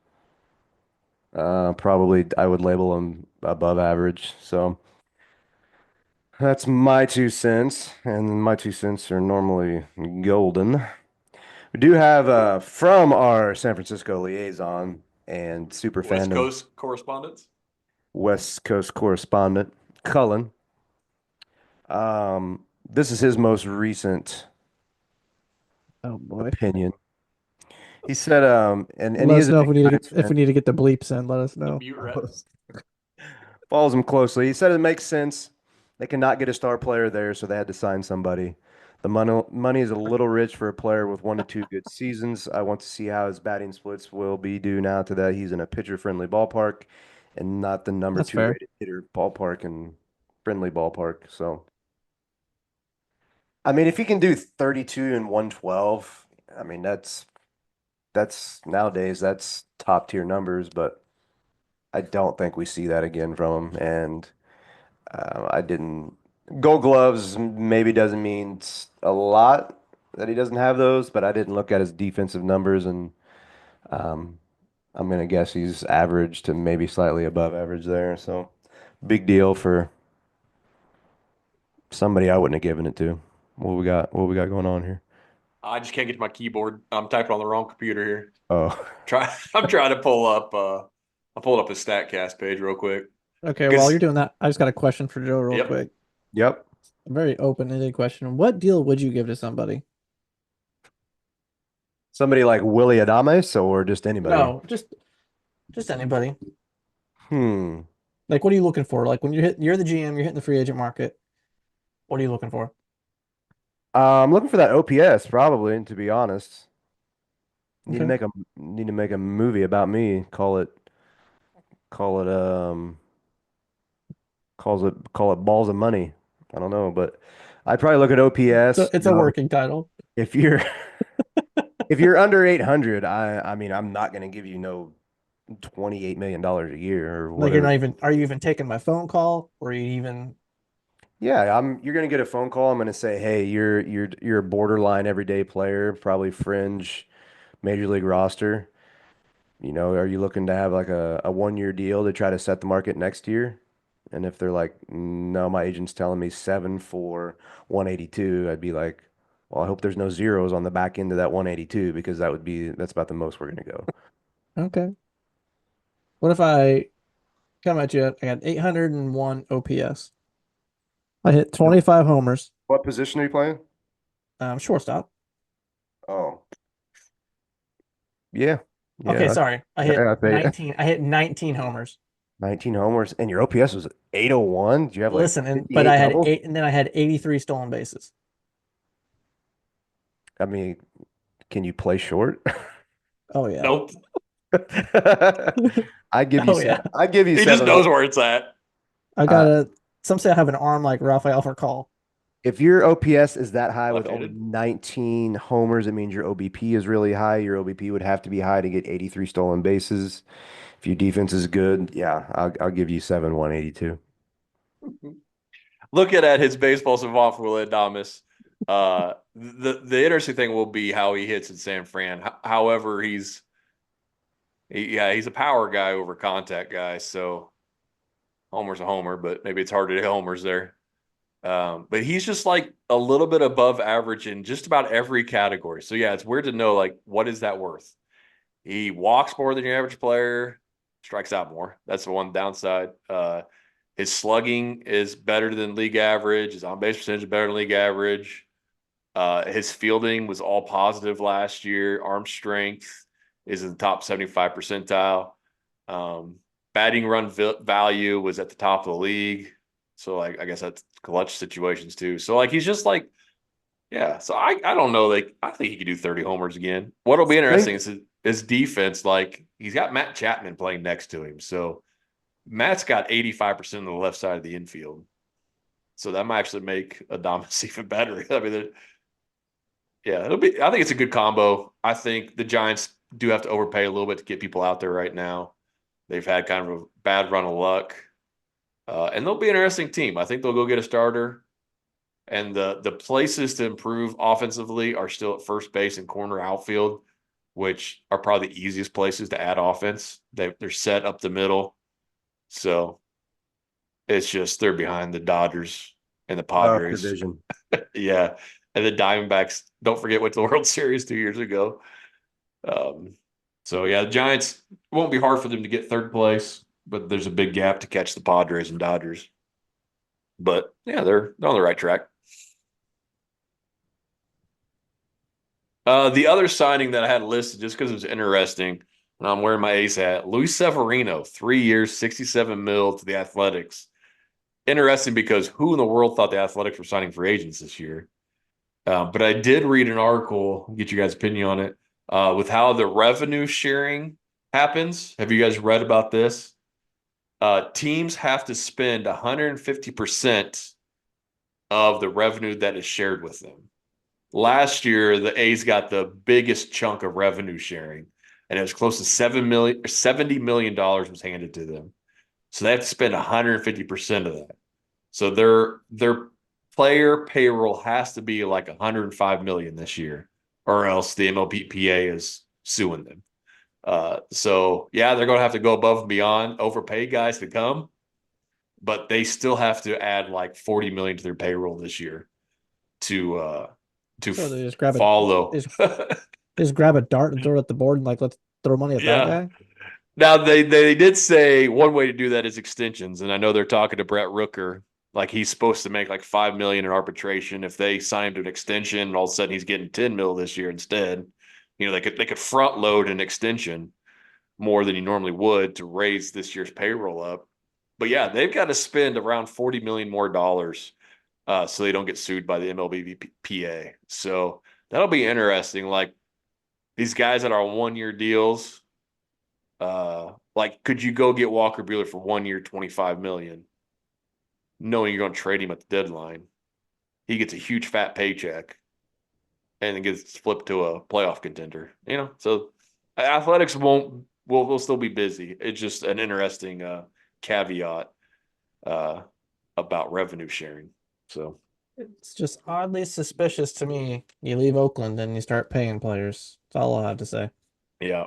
Probably I would label him above average. So that's my 2 cents, and my 2 cents are normally golden. We do have from our San Francisco liaison and super West fandom Coast correspondence. West Coast correspondent, Cullen. This is his most recent Oh boy. opinion. He said, and he Let us is a know big if we need to Giants if fan. we need to get the bleeps in. Let us The know. mute red. Follows him closely. He said it makes sense. They cannot get a star player there, so they had to sign somebody. The money is a little rich for a player with 1 to 2 good seasons. I want to see how his batting splits will be due now to that he's in a pitcher-friendly ballpark and not the number That's two fair. rated hitter ballpark and friendly ballpark. So, I mean, if he can do 32 and 112, I mean, that's nowadays that's top tier numbers, but I don't think we see that again from him. And I didn't. Gold gloves maybe doesn't mean a lot that he doesn't have those, but I didn't look at his defensive numbers, and um, I'm gonna guess he's average to maybe slightly above average there. So big deal for somebody I wouldn't have given it to. What we got? What we got going on here? I just can't get to my keyboard. I'm typing on the wrong computer here. Oh, I'm trying to pull up I pulled up his StatCast page real quick. Okay, while you're Because doing that, I just got a question for Joe real yep. quick. yep. A very open-ended question. What deal would you give to somebody? Somebody like Willie Adames or just anybody? No, just anybody. Hmm. Like what are you looking for? Like when you're the GM, you're hitting the free agent market. What are you looking for? I'm looking for that OPS probably, to be honest. Need to Okay. make a need to make a movie about me. Call it call it balls of money. I don't know, but I'd probably look at So OPS. it's a working title. If you're if you're under 800, I mean I'm not going to give you no $28 million a year or Like you're whatever. not even are you even taking my phone call? Or are you even Yeah, you're going to get a phone call. I'm going to say, "Hey, you're a borderline everyday player, probably fringe major league roster. Are you looking to have like a 1 year deal to try to set the market next year?" And if they're like, no, my agent's telling me 7 for 182, I'd be like, well, I hope there's no zeros on the back end of that 182 because that's about the most we're gonna go. okay? What if I come at you? I got 801 OPS. I hit 25 homers. What position are you playing? Shortstop. Oh, yeah, Okay, yeah, sorry. I hit I pay 19. I hit 19 homers. 19 homers, and your OPS was 801. Did you have like Listen, but 58 I had doubles? eight, and then I had 83 stolen bases. I mean, can you play short? Oh yeah. Nope. I'd give you Oh seven. yeah. I'd give you He just seven. knows where it's at. I got Uh, a. Some say I have an arm like Rafael Furcal. If your OPS is that high with only Left-handed. 19 homers, it means your OBP is really high. Your OBP would have to be high to get 83 stolen bases. If your defense is good, yeah, I'll give you 7 182. Looking at his baseball savant for Adamas, the interesting thing will be how he hits in San Fran. However, he's a power guy over contact guy. So homer's a homer, but maybe it's hard to hit homers there. But he's just like a little bit above average in just about every category. So yeah, it's weird to know like what is that worth? He walks more than your average player, strikes out more. That's the one downside. His slugging is better than league average. His on base percentage is better than league average. His fielding was all positive last year. Arm strength is in the top 75 percentile. Um, Batting run value was at the top of the league. So like I guess that's clutch situations too. So like he's just like yeah. So I don't know. Like I think he could do 30 homers again. What'll be interesting Strength. is his defense. Like he's got Matt Chapman playing next to him. So Matt's got 85% of the left side of the infield. So that might actually make Adames even better. I mean, yeah, it'll be. I think it's a good combo. I think the Giants do have to overpay a little bit to get people out there right now. They've had kind of a bad run of luck, and they'll be an interesting team. I think they'll go get a starter. And the places to improve offensively are still at first base and corner outfield, which are probably the easiest places to add offense. They're set up the middle, so it's just they're behind the Dodgers and the Tough Padres. division. Yeah, and the Diamondbacks. Don't forget went to the World Series 2 years ago. Um, so yeah, the Giants won't be hard for them to get third place, but there's a big gap to catch the Padres and Dodgers. But yeah, they're on the right track. The other signing that I had listed just because it was interesting, and I'm wearing my ace hat, Luis Severino, 3 years, 67 mil to the Athletics. Interesting because who in the world thought the Athletics were signing free agents this year? But I did read an article, get you guys' opinion on it, with how the revenue sharing happens. Have you guys read about this? Teams have to spend 150% of the revenue that is shared with them. Last year, the A's got the biggest chunk of revenue sharing, and it was close to $70 million was handed to them. So they have to spend 150% of that. So their player payroll has to be like 105 million this year, or else the MLBPA is suing them. So yeah, they're going to have to go above and beyond, overpay guys to come, but they still have to add like 40 million to their payroll this year to to So they follow. just grab a dart and throw it at the board and like let's throw money at that Yeah. guy. Now they did say one way to do that is extensions, and I know they're talking to Brett Rooker. Like he's supposed to make like 5 million in arbitration. If they sign him to an extension, and all of a sudden he's getting 10 mil this year instead. They could front load an extension more than he normally would to raise this year's payroll up. But yeah, they've got to spend around 40 million more dollars so they don't get sued by the MLBPA. So that'll be interesting. Like these guys that are on 1 year deals, like could you go get Walker Buehler for 1 year, 25 million, knowing you're going to trade him at the deadline? He gets a huge fat paycheck and then gets flipped to a playoff contender. So athletics won't will still be busy. It's just an interesting caveat uh, about revenue sharing. So It's just oddly suspicious to me. You leave Oakland and you start paying players. That's all I have to say. yeah,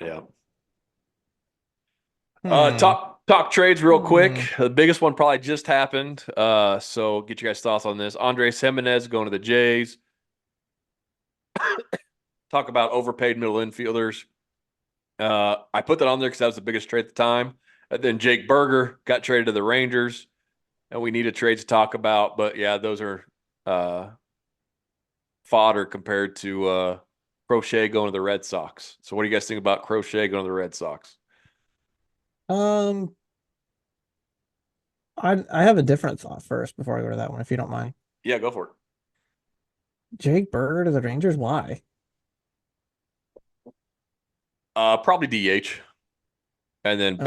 yeah. Hmm. Talk trades real quick. Hmm. The biggest one probably just happened. So get you guys' thoughts on this. Andres Jimenez going to the Jays. Talk about overpaid middle infielders. I put that on there because that was the biggest trade at the time. And then Jake Berger got traded to the Rangers, and we need a trade to talk about. But yeah, those are uh, fodder compared to Crochet going to the Red Sox. So what do you guys think about Crochet going to the Red Sox? Um, I have a different thought first before I go to that one, if you don't mind. Yeah, go for it. Jake Berger to the Rangers, why? Probably DH, and then Okay.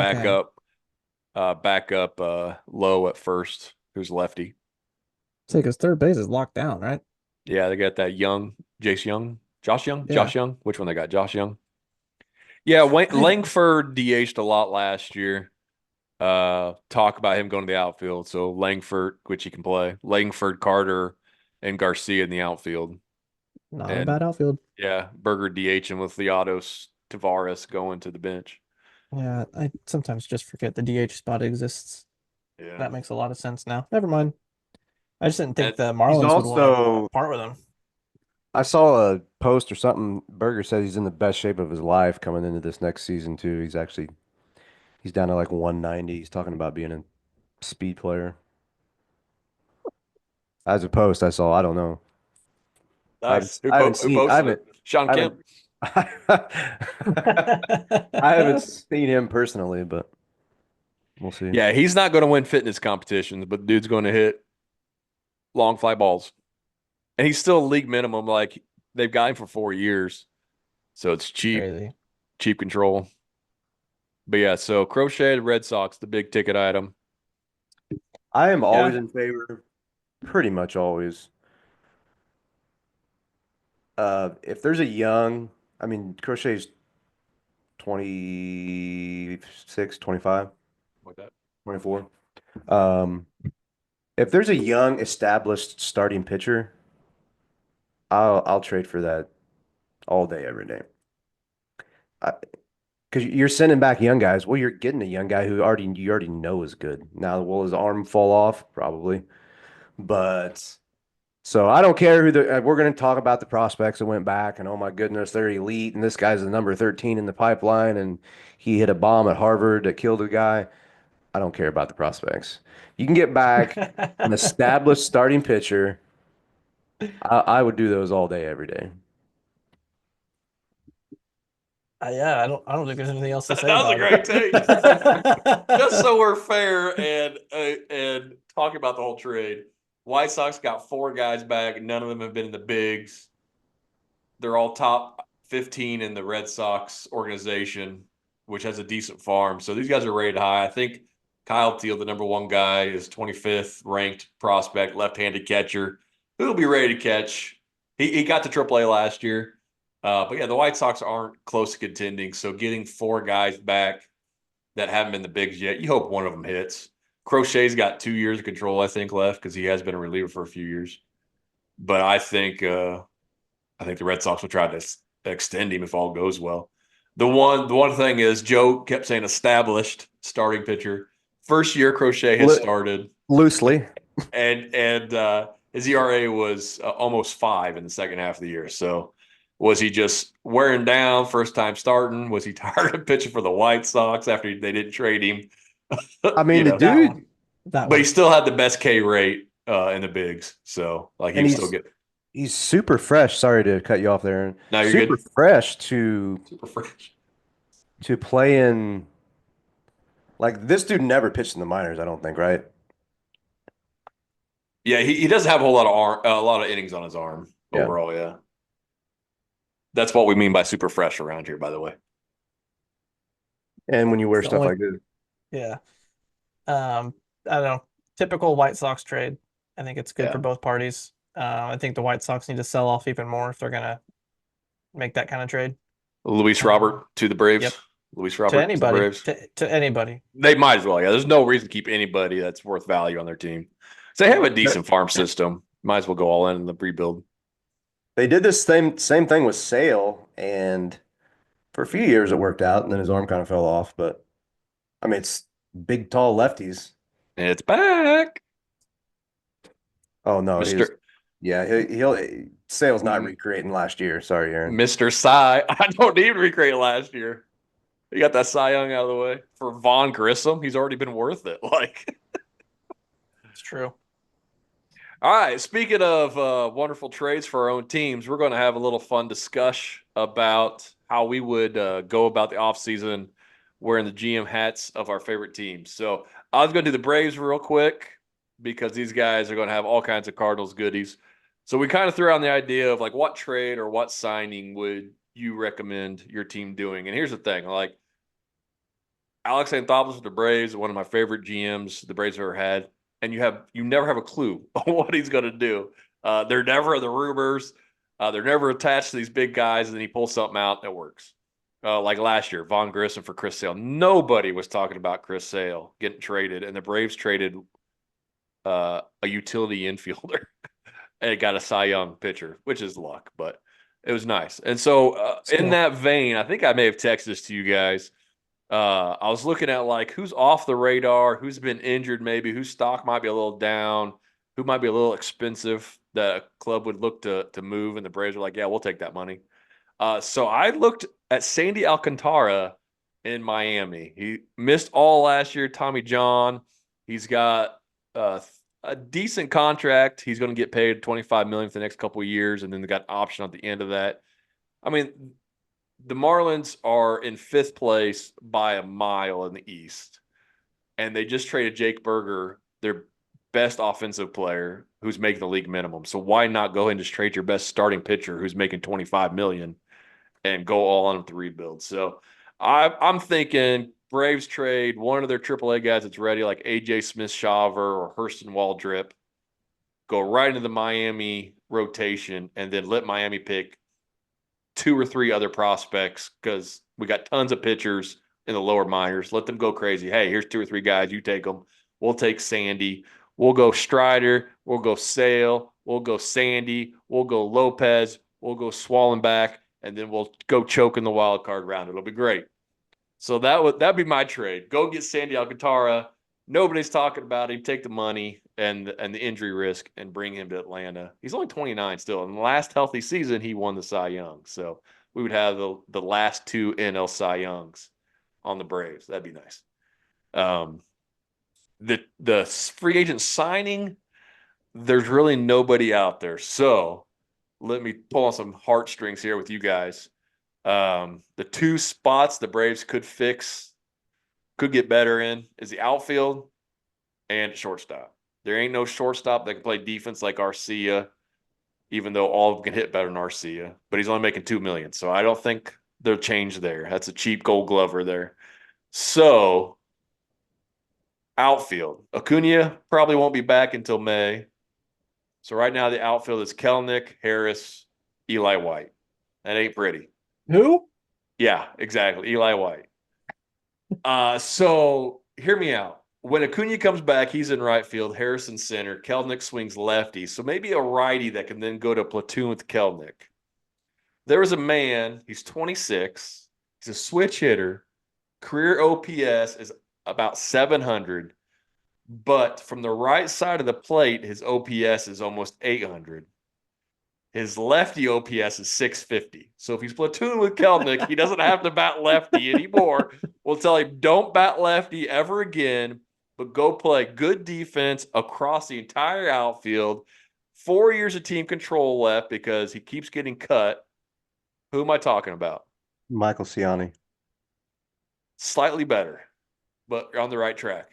back up low at first, who's lefty. So because third base is locked down, right? Yeah, they got that young Jace Young, Josh Young, Yeah. Josh Young. Which one they got? Josh Young. Yeah, I Langford DH'd a lot last year. Talk about him going to the outfield. So Langford, which he can play, Langford, Carter, and Garcia in the outfield. Not a And bad outfield. yeah, Berger DHing with Leotos Tavares going to the bench. Yeah, I sometimes just forget the DH spot exists. Yeah. That makes a lot of sense now. Never mind. I just didn't think And the He's Marlins would want to also, part with him. I saw a post or something. Berger said he's in the best shape of his life coming into this next season too. He's down to like 190. He's talking about being a speed player. As a post I saw, I don't know. nice. I haven't Who seen, posted it? Sean I Kemp. haven't, I haven't seen him personally, but we'll see. Yeah, he's not going to win fitness competitions, but the dude's going to hit long fly balls. And he's still league minimum. Like they've got him for 4 years. So it's Crazy. cheap control. But yeah, so Crochet, the Red Sox, the big ticket item. I am always Yeah. in favor, pretty much always. If there's a young, I mean, Crochet's 26, 25, Like that. 24. Um, if there's a young established starting pitcher, I'll trade for that all day, every day. Because you're sending back young guys. Well, you're getting a young guy who you already know is good. Now, will his arm fall off? Probably. But so I don't care who we're going to talk about the prospects that went back and oh my goodness, they're elite and this guy's the number 13 in the pipeline and he hit a bomb at Harvard that killed a guy. I don't care about the prospects. You can get back an established starting pitcher. I would do those all day, every day. Yeah, I don't think there's anything else to That say was a about great take. Just it. so we're fair and talking about the whole trade, White Sox got 4 guys back. None of them have been in the bigs. They're all top 15 in the Red Sox organization, which has a decent farm. So these guys are rated high. I think Kyle Teal, the number 1 guy, is 25th ranked prospect, left-handed catcher, who'll be ready to catch. He got to AAA last year. But yeah, the White Sox aren't close to contending. So getting 4 guys back that haven't been the bigs yet, you hope one of them hits. Crochet's got 2 years of control, I think, left because he has been a reliever for a few years. But I think the Red Sox will try to extend him if all goes well. The one thing is Joe kept saying established starting pitcher. First year Crochet has Lo- started, Loosely. and his ERA was almost 5 in the second half of the year. So was he just wearing down first time starting? Was he tired of pitching for the White Sox after they didn't trade him? I mean, you the know, That dude, one. That but he one. still had the best K rate in the bigs. So like he and was still getting. he's super fresh. Sorry to cut you off there, Aaron. Now you're Super good. fresh to Super fresh. play in. Like this dude never pitched in the minors, I don't think, right? Yeah, he doesn't have a whole lot of a lot of innings on his arm Yeah. overall. Yeah, that's what we mean by super fresh around here, by the way. And when you wear It's the stuff only, like this, yeah. I don't know. Typical White Sox trade. I think it's good Yeah, for both parties. I think the White Sox need to sell off even more if they're gonna make that kind of trade. Luis Um, Robert to the Braves. yep. Luis To Robert to the anybody. Braves. To anybody. They might as well. Yeah, there's no reason to keep anybody that's worth value on their team. So they have a decent farm system. Might as well go all in the rebuild. they did this same thing with Sale, and for a few years it worked out, and then his arm kind of fell off. But I mean, it's big, tall lefties. It's back, Oh no, his Mister yeah, he'll Sale's not recreating last year. Sorry, Aaron. Mister Cy. I don't need to recreate last year. You got that Cy Young out of the way for Vaughn Grissom. He's already been worth it. Like. It's true. All right. Speaking of wonderful trades for our own teams, we're going to have a little fun discussion about how we would go about the offseason wearing the GM hats of our favorite teams. So I was going to do the Braves real quick because these guys are going to have all kinds of Cardinals goodies. So we kind of threw out the idea of like what trade or what signing would you recommend your team doing? And here's the thing, like Alex Anthopoulos with the Braves, one of my favorite GMs the Braves have ever had, and you never have a clue on what he's going to do. They're never the rumors. They're never attached to these big guys, and then he pulls something out that works. Like last year, Vaughn Grissom for Chris Sale. Nobody was talking about Chris Sale getting traded, and the Braves traded a utility infielder and got a Cy Young pitcher, which is luck, but it was nice. And so, in Still. that vein, I think I may have texted this to you guys. I was looking at like who's off the radar, who's been injured, maybe whose stock might be a little down. who might be a little expensive that a club would look to move, and the Braves are like, yeah, we'll take that money. So I looked at Sandy Alcantara in Miami. He missed all last year. Tommy John. He's got a decent contract. He's going to get paid $25 million for the next couple of years, and then they got an option at the end of that. I mean, the Marlins are in 5th place by a mile in the East, and they just traded Jake Berger, their best offensive player, who's making the league minimum. So why not go ahead and just trade your best starting pitcher, who's making $25 million, and go all on with the rebuild? So I'm thinking Braves trade one of their AAA guys that's ready, like AJ Smith-Shawver or Hurston Waldrip, go right into the Miami rotation, and then let Miami pick 2 or 3 other prospects, because we got tons of pitchers in the lower minors. Let them go crazy. Hey, here's 2 or 3 guys. You take them. We'll take Sandy. We'll go Strider. We'll go Sale. We'll go Sandy. We'll go Lopez. We'll go Swallenback, and then we'll go choke in the wild card round. It'll be great. So that'd be my trade. Go get Sandy Alcantara. Nobody's talking about him. Take the money and the injury risk and bring him to Atlanta. He's only 29 still. In the last healthy season, he won the Cy Young. So we would have the last 2 NL Cy Youngs on the Braves. That'd be nice. The free agent signing, there's really nobody out there. So let me pull on some heartstrings here with you guys. The 2 spots the Braves could fix, could get better in, is the outfield and shortstop. There ain't no shortstop that can play defense like Arcia, even though all of them can hit better than Arcia. But he's only making $2 million, so I don't think they'll change there. That's a cheap Gold Glover there. So outfield, Acuna probably won't be back until May. So right now the outfield is Kelenic, Harris, Eli White. That ain't pretty. Who? Yeah, exactly. Eli White. So hear me out. When Acuna comes back, he's in right field, Harrison center, Kelenic swings lefty. So maybe a righty that can then go to platoon with Kelenic. There was a man, he's 26, he's a switch hitter, career OPS is about 700, but from the right side of the plate, his OPS is almost 800. His lefty OPS is 650. So if he's platoon with Kelenic, he doesn't have to bat lefty anymore. We'll tell him, don't bat lefty ever again, but go play good defense across the entire outfield. 4 years of team control left because he keeps getting cut. Who am I talking about? Michael Ciani. Slightly better, but you're on the right track.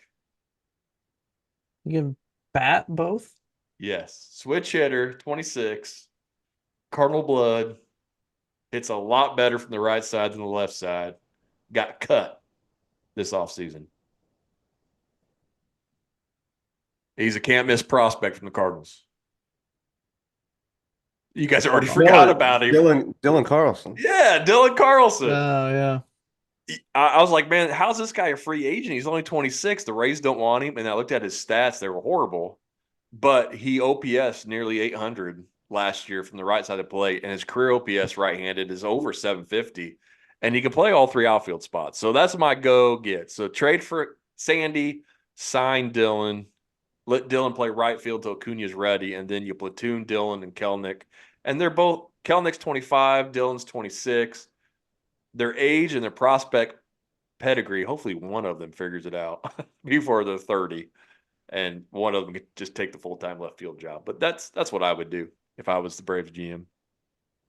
You can bat both? Yes. Switch hitter, 26. Cardinal blood. Hits a lot better from the right side than the left side. Got cut this offseason. He's a can't miss prospect from the Cardinals. You guys already forgot about him. Dylan Carlson. Yeah, Dylan Carlson. Oh, yeah. I was like, man, how's this guy a free agent? He's only 26. The Rays don't want him. And I looked at his stats. They were horrible. But he OPS nearly 800 last year from the right side of the plate. And his career OPS right-handed is over 750. And he can play all 3 outfield spots. So that's my go get. So trade for Sandy, sign Dylan, let Dylan play right field till Acuna's ready, and then you platoon Dylan and Kelenic. And they're both, Kelnic's 25, Dylan's 26. Their age and their prospect pedigree, hopefully one of them figures it out before they're 30, and one of them could just take the full-time left field job. But that's what I would do if I was the Braves GM.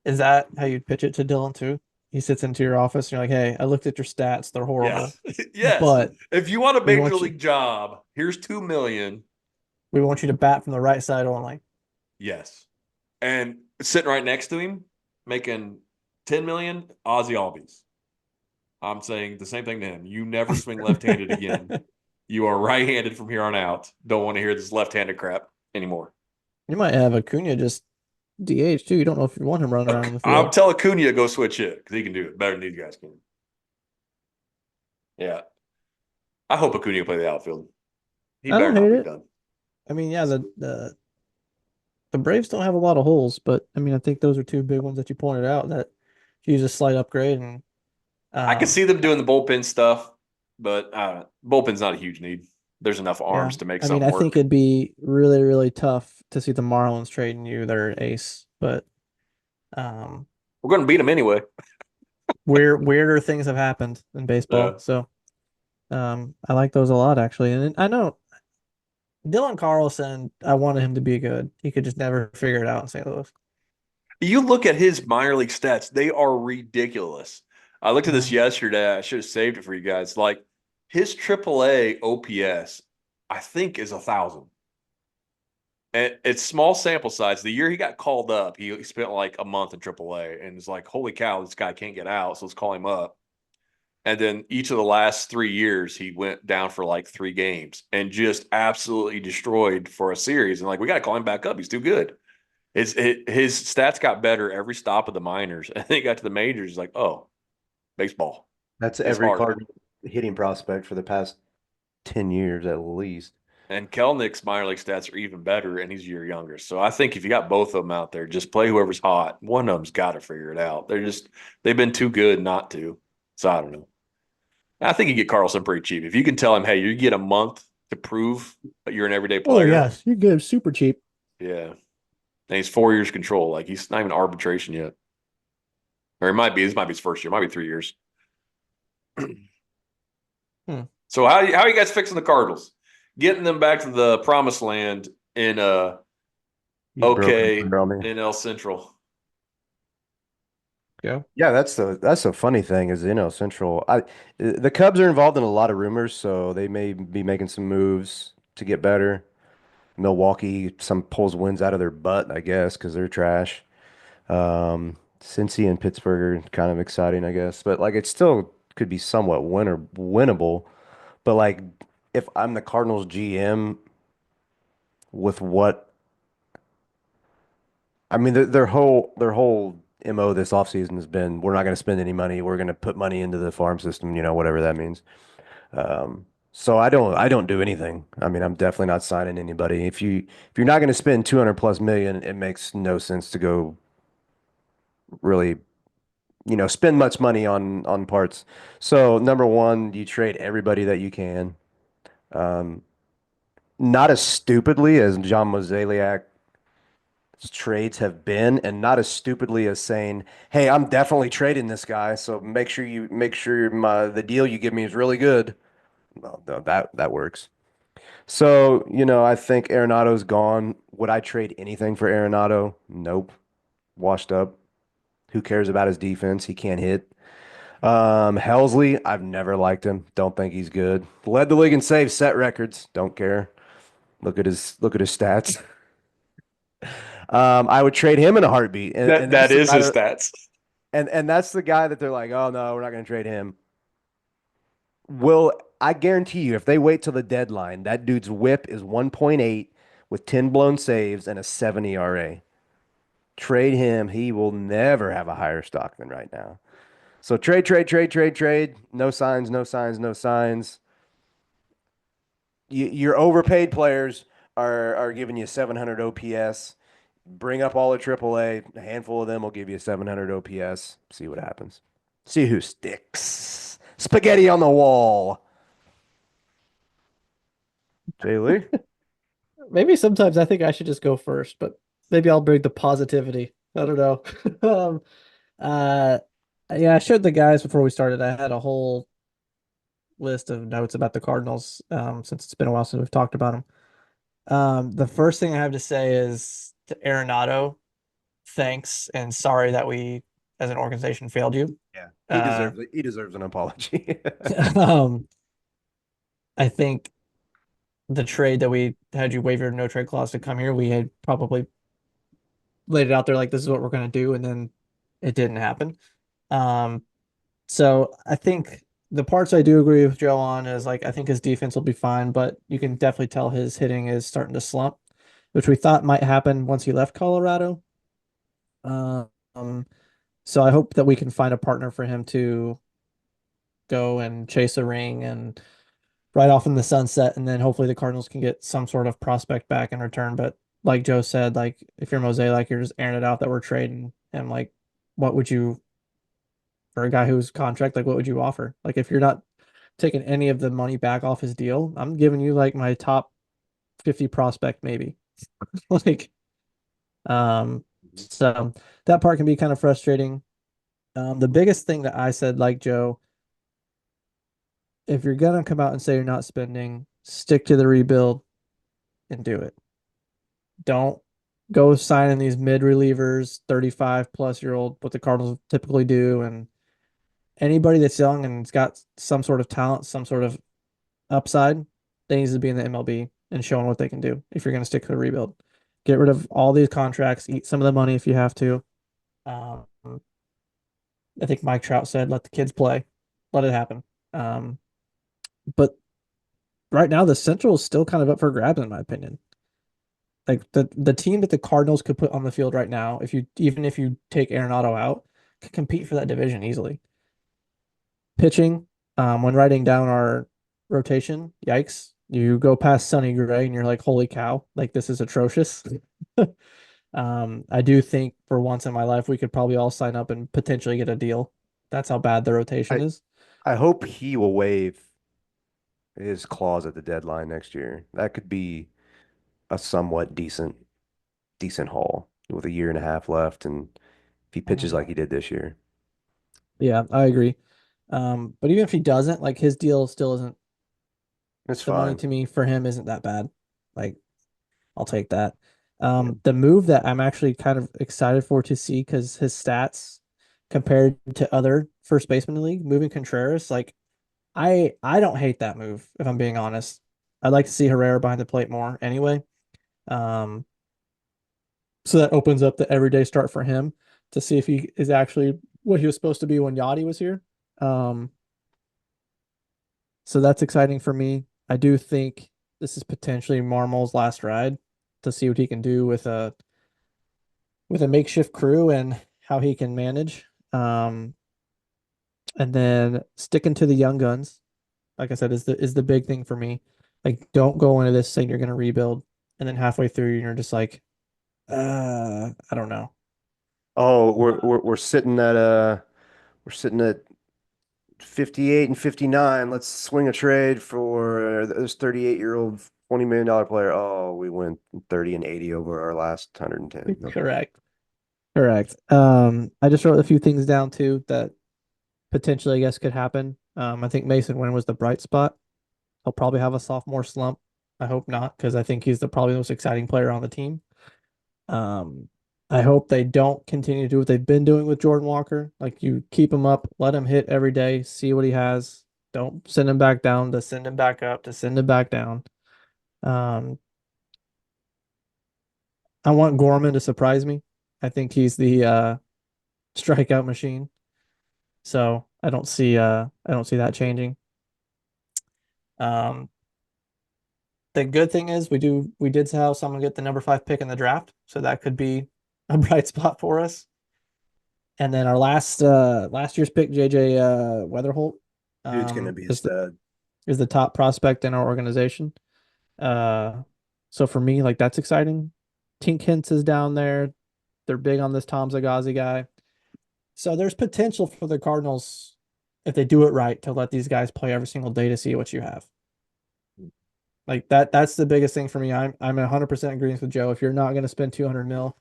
Is that how you'd pitch it to Dylan too? He sits into your office and you're like, hey, I looked at your stats. They're horrible. Yes. Yes. But if you want a we major want you- league job, here's $2 million. we want you to bat from the right side only. Yes. And sitting right next to him, making $10 million, Ozzy Albies. I'm saying the same thing to him. You never swing left-handed again. You are right-handed from here on out. Don't want to hear this left-handed crap anymore. You might have Acuna just DH too. You don't know if you want him running around in the I'll field. tell Acuna to go switch it because he can do it better than these guys can. Yeah. I hope Acuna can play the outfield. He I better don't not hate be it. done. I mean, yeah, the Braves don't have a lot of holes, but I mean, I think those are 2 big ones that you pointed out that use a slight upgrade. And I can see them doing the bullpen stuff, but bullpen's not a huge need. there's enough Yeah. arms to make I mean, something I think work. it'd be really, really tough to see the Marlins trading you their ace, but um, We're going to beat them anyway. weirder things have happened in Yeah. baseball. So I like those a lot actually. And I know Dylan Carlson, I wanted him to be good. He could just never figure it out in St. Louis. You look at his minor league stats, they are ridiculous. I looked at this Mhm. yesterday. I should have saved it for you guys. Like his AAA OPS, I think is 1,000. And it's small sample size. The year he got called up, he spent like a month in AAA and it's like, holy cow, this guy can't get out. So let's call him up. And then each of the last 3 years, he went down for like 3 games and just absolutely destroyed for a series. And like, we got to call him back up. He's too good. His stats got better every stop of the minors. And then he got to the majors. He's like, oh, baseball. That's It's every hard. Cardinal hitting prospect for the past 10 years at least. And Kelnick's minor league stats are even better, and he's a year younger. So I think if you got both of them out there, just play whoever's hot. One of them's got to figure it out. They've been too good not to. So I don't know. I think you get Carlson pretty cheap. If you can tell him, hey, you get a month to prove that you're an everyday Oh player. yes, you get him super cheap. Yeah. And he's 4 years control. Like he's not even arbitration yet. Or it might be. This might be his first year. It might be 3 years. Hmm. So how are you guys fixing the Cardinals? Getting them back to the promised land in You broke it okay on me. in El Central. Go. Yeah, that's the funny thing is Central. The Cubs are involved in a lot of rumors, so they may be making some moves to get better. Milwaukee, some pulls wins out of their butt, I guess, because they're trash. Cincy and Pittsburgh are kind of exciting, I guess, but like it still could be somewhat winnable. But like if I'm the Cardinals GM with what I mean, their whole MO this offseason has been we're not going to spend any money. We're going to put money into the farm system, whatever that means. So I don't do anything. I mean, I'm definitely not signing anybody. If you're not going to spend 200 plus million, it makes no sense to go really, spend much money on parts. So number one, you trade everybody that you can. Um, Not as stupidly as John Mozeliak trades have been, and not as stupidly as saying, "Hey, I'm definitely trading this guy, so make sure the deal you give me is really good." Well, no, that works. So, I think Arenado's gone. Would I trade anything for Arenado? Nope. Washed up. Who cares about his defense? He can't hit. Helsley, I've never liked him. Don't think he's good. Led the league in saves, set records. Don't care. Look at his stats. I would trade him in a heartbeat, and That that's the is guy his that stats. and that's the guy that they're like, oh no, we're not going to trade him. Will I guarantee you, if they wait till the deadline, that dude's whip is 1.8 with 10 blown saves and a 7 ERA. Trade him, he will never have a higher stock than right now. So trade, trade, trade, trade, trade. No signs, no signs, no signs. Your overpaid players are giving you 700 OPS. Bring up all the AAA. A handful of them will give you 700 OPS. See what happens. See who sticks. Spaghetti on the wall. Jay Lee? Maybe sometimes I think I should just go first, but maybe I'll bring the positivity. I don't know. Uh, yeah, I showed the guys before we started. I had a whole list of notes about the Cardinals, since it's been a while since we've talked about them. The first thing I have to say is to Arenado, thanks and sorry that we, as an organization, failed you. Yeah. He Uh, deserves it. He deserves an apology. um, I think the trade that we had you waive your no trade clause to come here, we had probably laid it out there like this is what we're going to do, and then it didn't happen. Um, so I think the parts I do agree with Joe on is like I think his defense will be fine, but you can definitely tell his hitting is starting to slump, which we thought might happen once he left Colorado. Um, so I hope that we can find a partner for him to go and chase a ring and ride off in the sunset, and then hopefully the Cardinals can get some sort of prospect back in return. But like Joe said, like if you're Mosaic, like you're just airing it out that we're trading, and like what would you for a guy who's contract, like what would you offer? Like if you're not taking any of the money back off his deal. I'm giving you like my top 50 prospect maybe. Like so that part can be kind of frustrating. The biggest thing that I said, like Joe, if you're gonna come out and say you're not spending, stick to the rebuild and do it. Don't go signing these mid relievers, 35 plus year old, what the Cardinals typically do. And anybody that's young and has got some sort of talent, some sort of upside, they needs to be in the MLB and showing what they can do if you're going to stick to the rebuild. Get rid of all these contracts, eat some of the money if you have to. Um, I think Mike Trout said, let the kids play, let it happen. But right now, the Central is still kind of up for grabs, in my opinion. Like the team that the Cardinals could put on the field right now, if you even if you take Arenado out, could compete for that division easily. Pitching, when writing down our rotation, yikes. You go past Sonny Gray and you're like, holy cow, like this is atrocious. I do think for once in my life we could probably all sign up and potentially get a deal. That's how bad the rotation I is. I hope he will waive his clause at the deadline next year. That could be a somewhat decent haul with a year and a half left, and if he pitches Mhm. like he did this year, Yeah, I agree. But even if he doesn't, like his deal still isn't it's the money fine. to me for him isn't that bad. Like I'll take that. Yeah. The move that I'm actually kind of excited for to see because his stats compared to other first basemen in the league, moving Contreras, like I don't hate that move if I'm being honest. I'd like to see Herrera behind the plate more anyway. Um, so that opens up the everyday start for him to see if he is actually what he was supposed to be when Yachty was here. Um, so that's exciting for me. I do think this is potentially Marmol's last ride to see what he can do with a makeshift crew and how he can manage. And then sticking to the young guns, like I said, is the big thing for me. Like, don't go into this saying you're going to rebuild, and then halfway through you're just like, I don't know. Oh, we're sitting at 58 and 59. Let's swing a trade for this 38-year-old $20 million player. Oh, we went 30 and 80 over our last 110. Okay. Correct. Correct. I just wrote a few things down too that potentially I guess could happen. I think Mason Wynn was the bright spot. He'll probably have a sophomore slump. I hope not, because I think he's the probably the most exciting player on the team. Um, I hope they don't continue to do what they've been doing with Jordan Walker. Like you keep him up, let him hit every day, see what he has. Don't send him back down to send him back up to send him back down. Um, I want Gorman to surprise me. I think he's the strikeout machine. So I don't see that changing. Um, the good thing is we did have someone get the number 5 pick in the draft, so that could be a bright spot for us. And then our last year's pick, JJ Weatherholt, Dude's gonna be a is stud. the top prospect in our organization. Uh, so for me, like that's exciting. Tink Hintz is down there. They're big on this Tom Zagazi guy. So there's potential for the Cardinals if they do it right to let these guys play every single day to see what you have. Like that's the biggest thing for me. I'm 100% agreeing with Joe. If you're not going to spend 200 mil,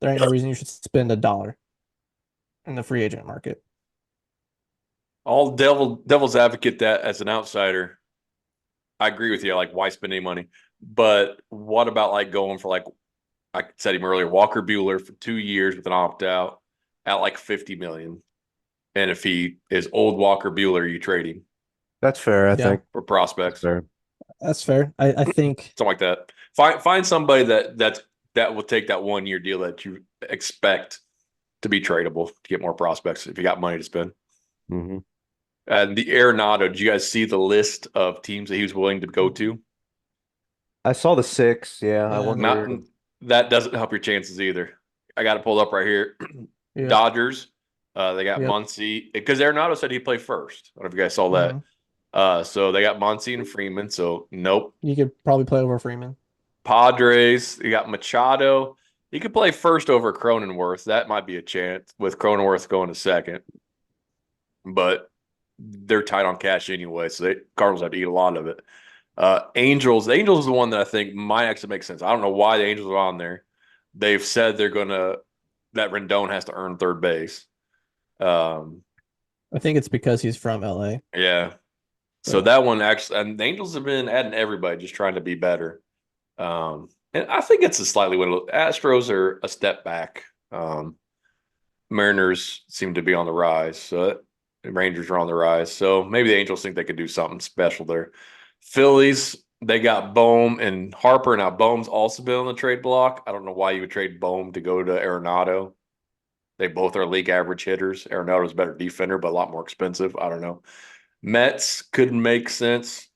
there ain't no reason you should spend $1 in the free agent market. All devil's advocate that as an outsider, I agree with you. Like, why spend any money? But what about like going for like I said him earlier, Walker Bueller for 2 years with an opt out at like 50 million. And if he is old Walker Bueller, you trade him That's fair, I Yeah, think. for That's prospects, fair. that's fair. I think something like that. Find somebody that will take that 1 year deal that you expect to be tradable to get more prospects if you got money to spend. Hmm. And the Arenado, did you guys see the list of teams that he was willing to go to? I saw the six. Yeah, I yeah, Not wonder. that doesn't help your chances either. I got it pulled up right here. yep, Dodgers, they got yep. Muncy because Arenado said he'd play first. I don't know if you guys saw that. hmm So they got Muncy and Freeman. So nope. You could probably play over Freeman. Padres, you got Machado. He could play first over Cronenworth. That might be a chance with Cronenworth going to second. But they're tight on cash anyway, so Cardinals have to eat a lot of it. Angels, the Angels is the one that I think might actually make sense. I don't know why the Angels are on there. They've said that Rendon has to earn third base. Um, I think it's because he's from LA. yeah. So But that one actually, and the Angels have been adding everybody, just trying to be better. And I think it's a slightly winnable. Astros are a step back. Mariners seem to be on the rise. So Rangers are on the rise. So maybe the Angels think they could do something special there. Phillies, they got Bohm and Harper. Now Bohm's also been on the trade block. I don't know why you would trade Bohm to go to Arenado. They both are league average hitters. Arenado's a better defender, but a lot more expensive. I don't know. Mets could make sense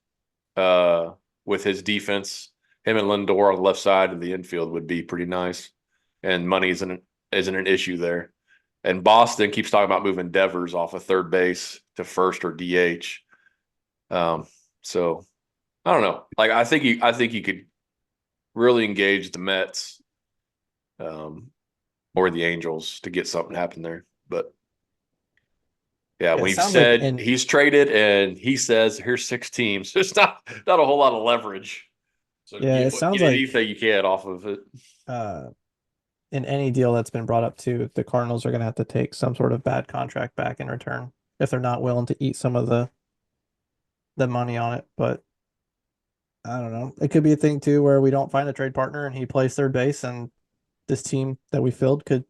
uh, with his defense. Him and Lindor on the left side of the infield would be pretty nice, and money isn't an issue there. And Boston keeps talking about moving Devers off of third base to first or DH. So I don't know. Like I think you could really engage the Mets or the Angels to get something happen there. But yeah, yeah, it we've sounds like said he's traded, and he says here's 6 teams. There's not a whole lot of leverage. So it sounds get like anything you can off of it. uh in any deal that's been brought up too, the Cardinals are gonna have to take some sort of bad contract back in return if they're not willing to eat some of the money on it. But I don't know. It could be a thing too where we don't find a trade partner and he plays third base and this team that we filled could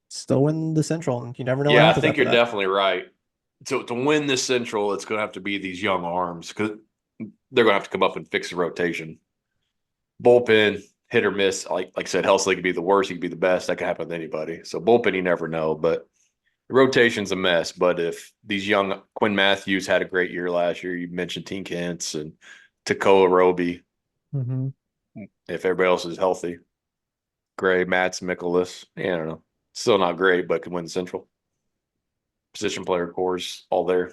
still win the Central, and you never know what Yeah, I happens think after you're that. definitely right. To win this Central, it's going to have to be these young arms because they're going to have to come up and fix the rotation. Bullpen, hit or miss. Like I said, Helsley could be the worst. He could be the best. That could happen with anybody. So bullpen, you never know. But the rotation's a mess. But if these young Quinn Matthews had a great year last year, you mentioned Tink Hintz and Takoa Roby. Mm-hmm. If everybody else is healthy, Gray, Mats, Mikolas. Yeah, I don't know. Still not great, but could win the Central. Position player cores all there.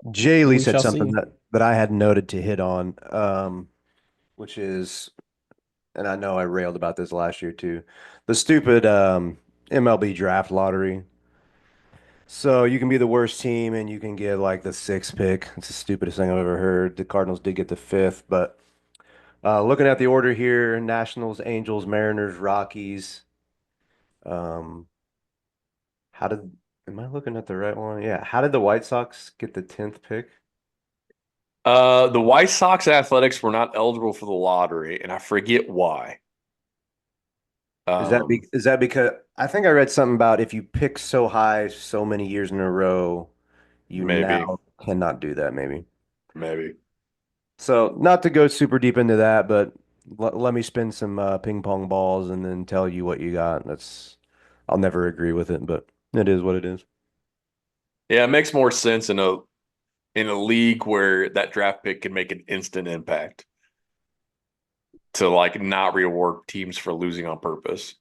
Jaylee We said shall something see. that I had noted to hit on, which is, and I know I railed about this last year too, the stupid MLB draft lottery. So you can be the worst team and you can get like the sixth pick. It's the stupidest thing I've ever heard. The Cardinals did get the fifth, but looking at the order here, Nationals, Angels, Mariners, Rockies. Um, how did, am I looking at the right one? Yeah. How did the White Sox get the 10th pick? The White Sox Athletics were not eligible for the lottery, and I forget why. Is that because I think I read something about if you pick so high so many years in a row, you Maybe, now cannot do that, maybe. maybe. So not to go super deep into that, but let me spin some ping pong balls and then tell you what you got. I'll never agree with it, but it is what it is. Yeah, it makes more sense in a league where that draft pick can make an instant impact to like not reward teams for losing on purpose.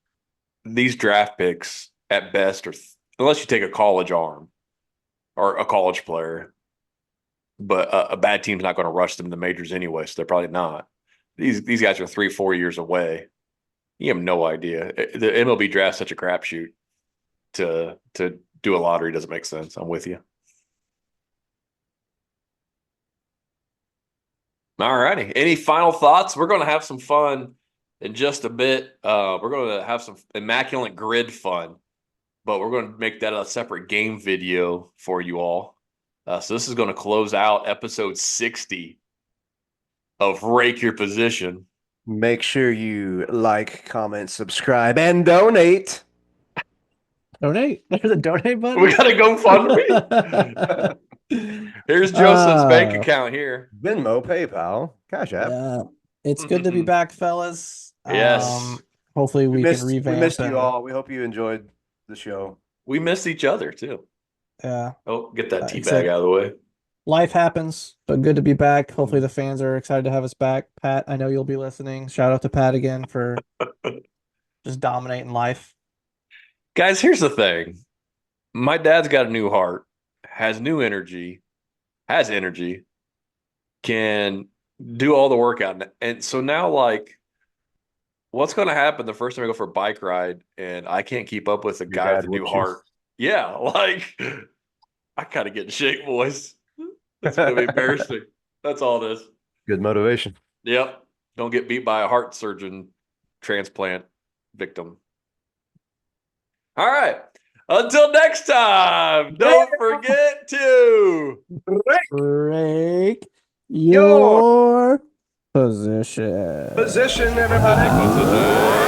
These draft picks at best are unless you take a college arm or a college player, but a bad team's not going to rush them to the majors anyway, so they're probably not. These guys are 3 4 years away. You have no idea. The MLB draft's such a crapshoot. To do a lottery doesn't make sense. I'm with you. All righty. Any final thoughts? We're going to have some fun in just a bit. We're going to have some immaculate grid fun, but we're going to make that a separate game video for you all. So this is going to close out episode 60 of Rake Your Position. Make sure you like, comment, subscribe, and donate. Donate. There's a donate We button. got to go GoFundMe. Here's Joseph's bank uh, account here. Venmo, PayPal, Cash App. yeah, it's good to be back, fellas. Yes. Hopefully we can We revamp missed you and all. We hope you enjoyed the show. We missed each other too. yeah, Oh, get that tea like I bag said, out of the way. life happens, but good to be back. Hopefully Mm. the fans are excited to have us back. Pat, I know you'll be listening. Shout out to Pat again for just dominating life. Guys, here's the thing. My dad's got a new heart, has new energy, has energy, can do all the workout. And so now, like, what's going to happen the first time I go for a bike ride and I can't keep up with the Your guy with dad the new whoops you. heart? Yeah, like I gotta get in shape, boys. It's gonna be embarrassing. That's all it is. Good motivation. Yep. Don't get beat by a heart surgeon transplant victim. All right. Until next time, don't forget to Break your position. Position, everybody. position.